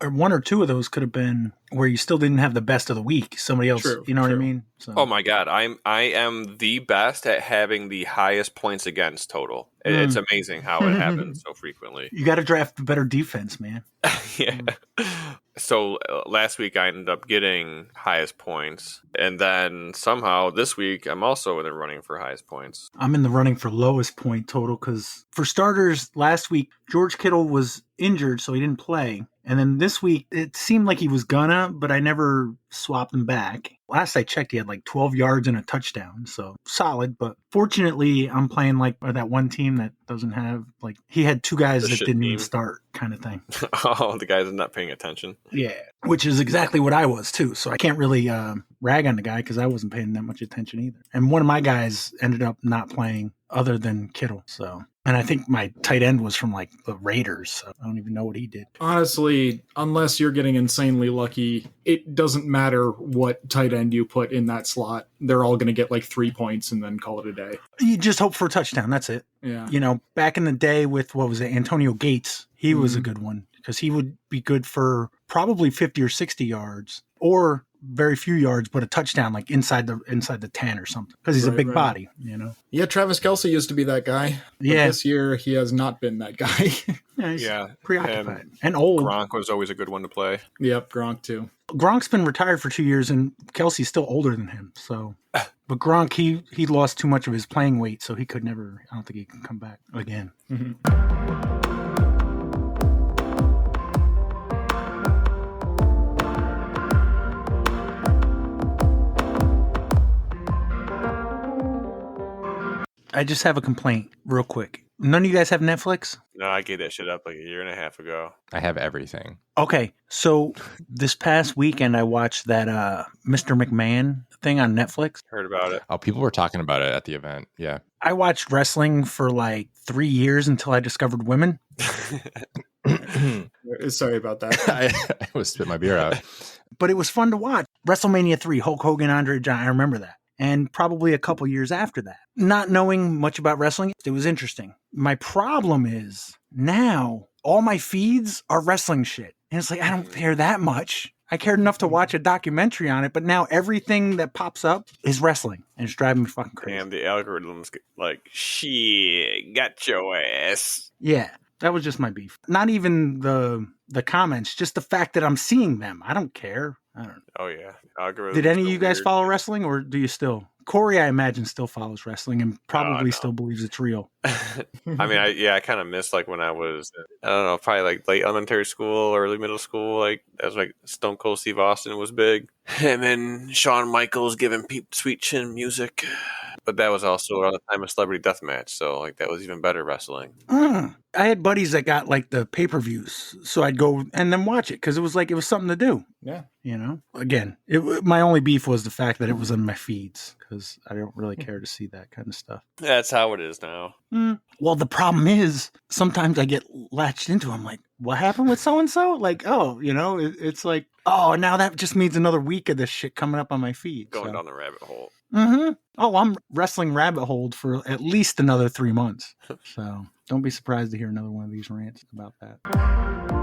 Or 1 or 2 of those could have been where you still didn't have the best of the week. Somebody else, True. What I mean? So. Oh my God, I am the best at having the highest points against total. It's amazing how it happens so frequently. You got to draft better defense, man. Yeah. So last week I ended up getting highest points, and then somehow this week I'm also in the running for highest points. I'm in the running for lowest point total because, for starters, last week George Kittle was injured, so he didn't play. And then this week, it seemed like he was gonna, but I never swapped him back. Last I checked, he had like 12 yards and a touchdown. So solid. But fortunately, I'm playing like that one team that doesn't have, like, he had 2 guys that didn't even start kind of thing. Oh, the guys are not paying attention. Yeah, which is exactly what I was too. So I can't really rag on the guy because I wasn't paying that much attention either. And one of my guys ended up not playing other than Kittle. So, and I think my tight end was from like the Raiders. So I don't even know what he did. Honestly, unless you're getting insanely lucky, it doesn't matter what tight end you put in that slot. They're all going to get like 3 points and then call it a day. You just hope for a touchdown. That's it. Yeah. Back in the day with, what was it, Antonio Gates, he was a good one because he would be good for probably 50 or 60 yards or very few yards, but a touchdown like inside the 10 or something because he's a big body, Yeah, Travis Kelce used to be that guy. But this year he has not been that guy. He's preoccupied and old. old. Gronk was always a good one to play. Yep, Gronk too. Gronk's been retired for 2 years, and Kelsey's still older than him. So, but Gronk, he lost too much of his playing weight, so he could never. I don't think he can come back again. I just have a complaint real quick. None of you guys have Netflix? No, I gave that shit up like a year and a half ago. I have everything. Okay, so this past weekend I watched that Mr. McMahon thing on Netflix. Heard about it. Oh, people were talking about it at the event. Yeah. I watched wrestling for like 3 years until I discovered women. Sorry about that. I was spit my beer out. But it was fun to watch. WrestleMania 3, Hulk Hogan, Andre Giant, I remember that. And probably a couple years after that. Not knowing much about wrestling, it was interesting. My problem is now all my feeds are wrestling shit. And it's like, I don't care that much. I cared enough to watch a documentary on it, but now everything that pops up is wrestling. And it's driving me fucking crazy. And the algorithm's like, shit, got your ass. Yeah, that was just my beef. Not even the comments, just the fact that I'm seeing them. I don't care. I don't know. Oh, yeah. Algorithm. Did any of you guys follow wrestling, or do you still? Corey, I imagine, still follows wrestling and probably still believes it's real. I mean, I kind of missed like when I was, I don't know, probably like late elementary school, early middle school. Like that was like Stone Cold Steve Austin was big. And then Shawn Michaels giving sweet chin music. But that was also around the time of Celebrity Deathmatch. So like that was even better wrestling. I had buddies that got like the pay-per-views. So I'd go and then watch it because it was something to do. Yeah. Again, my only beef was the fact that it was on my feeds because I don't really care to see that kind of stuff. That's how it is now. Well, the problem is sometimes I get latched into it. I'm like, what happened with so-and-so? Like, it's like, oh, now that just means another week of this shit coming up on my feed. Going down the rabbit hole. Oh, I'm wrestling rabbit hole for at least another 3 months. So don't be surprised to hear another one of these rants about that.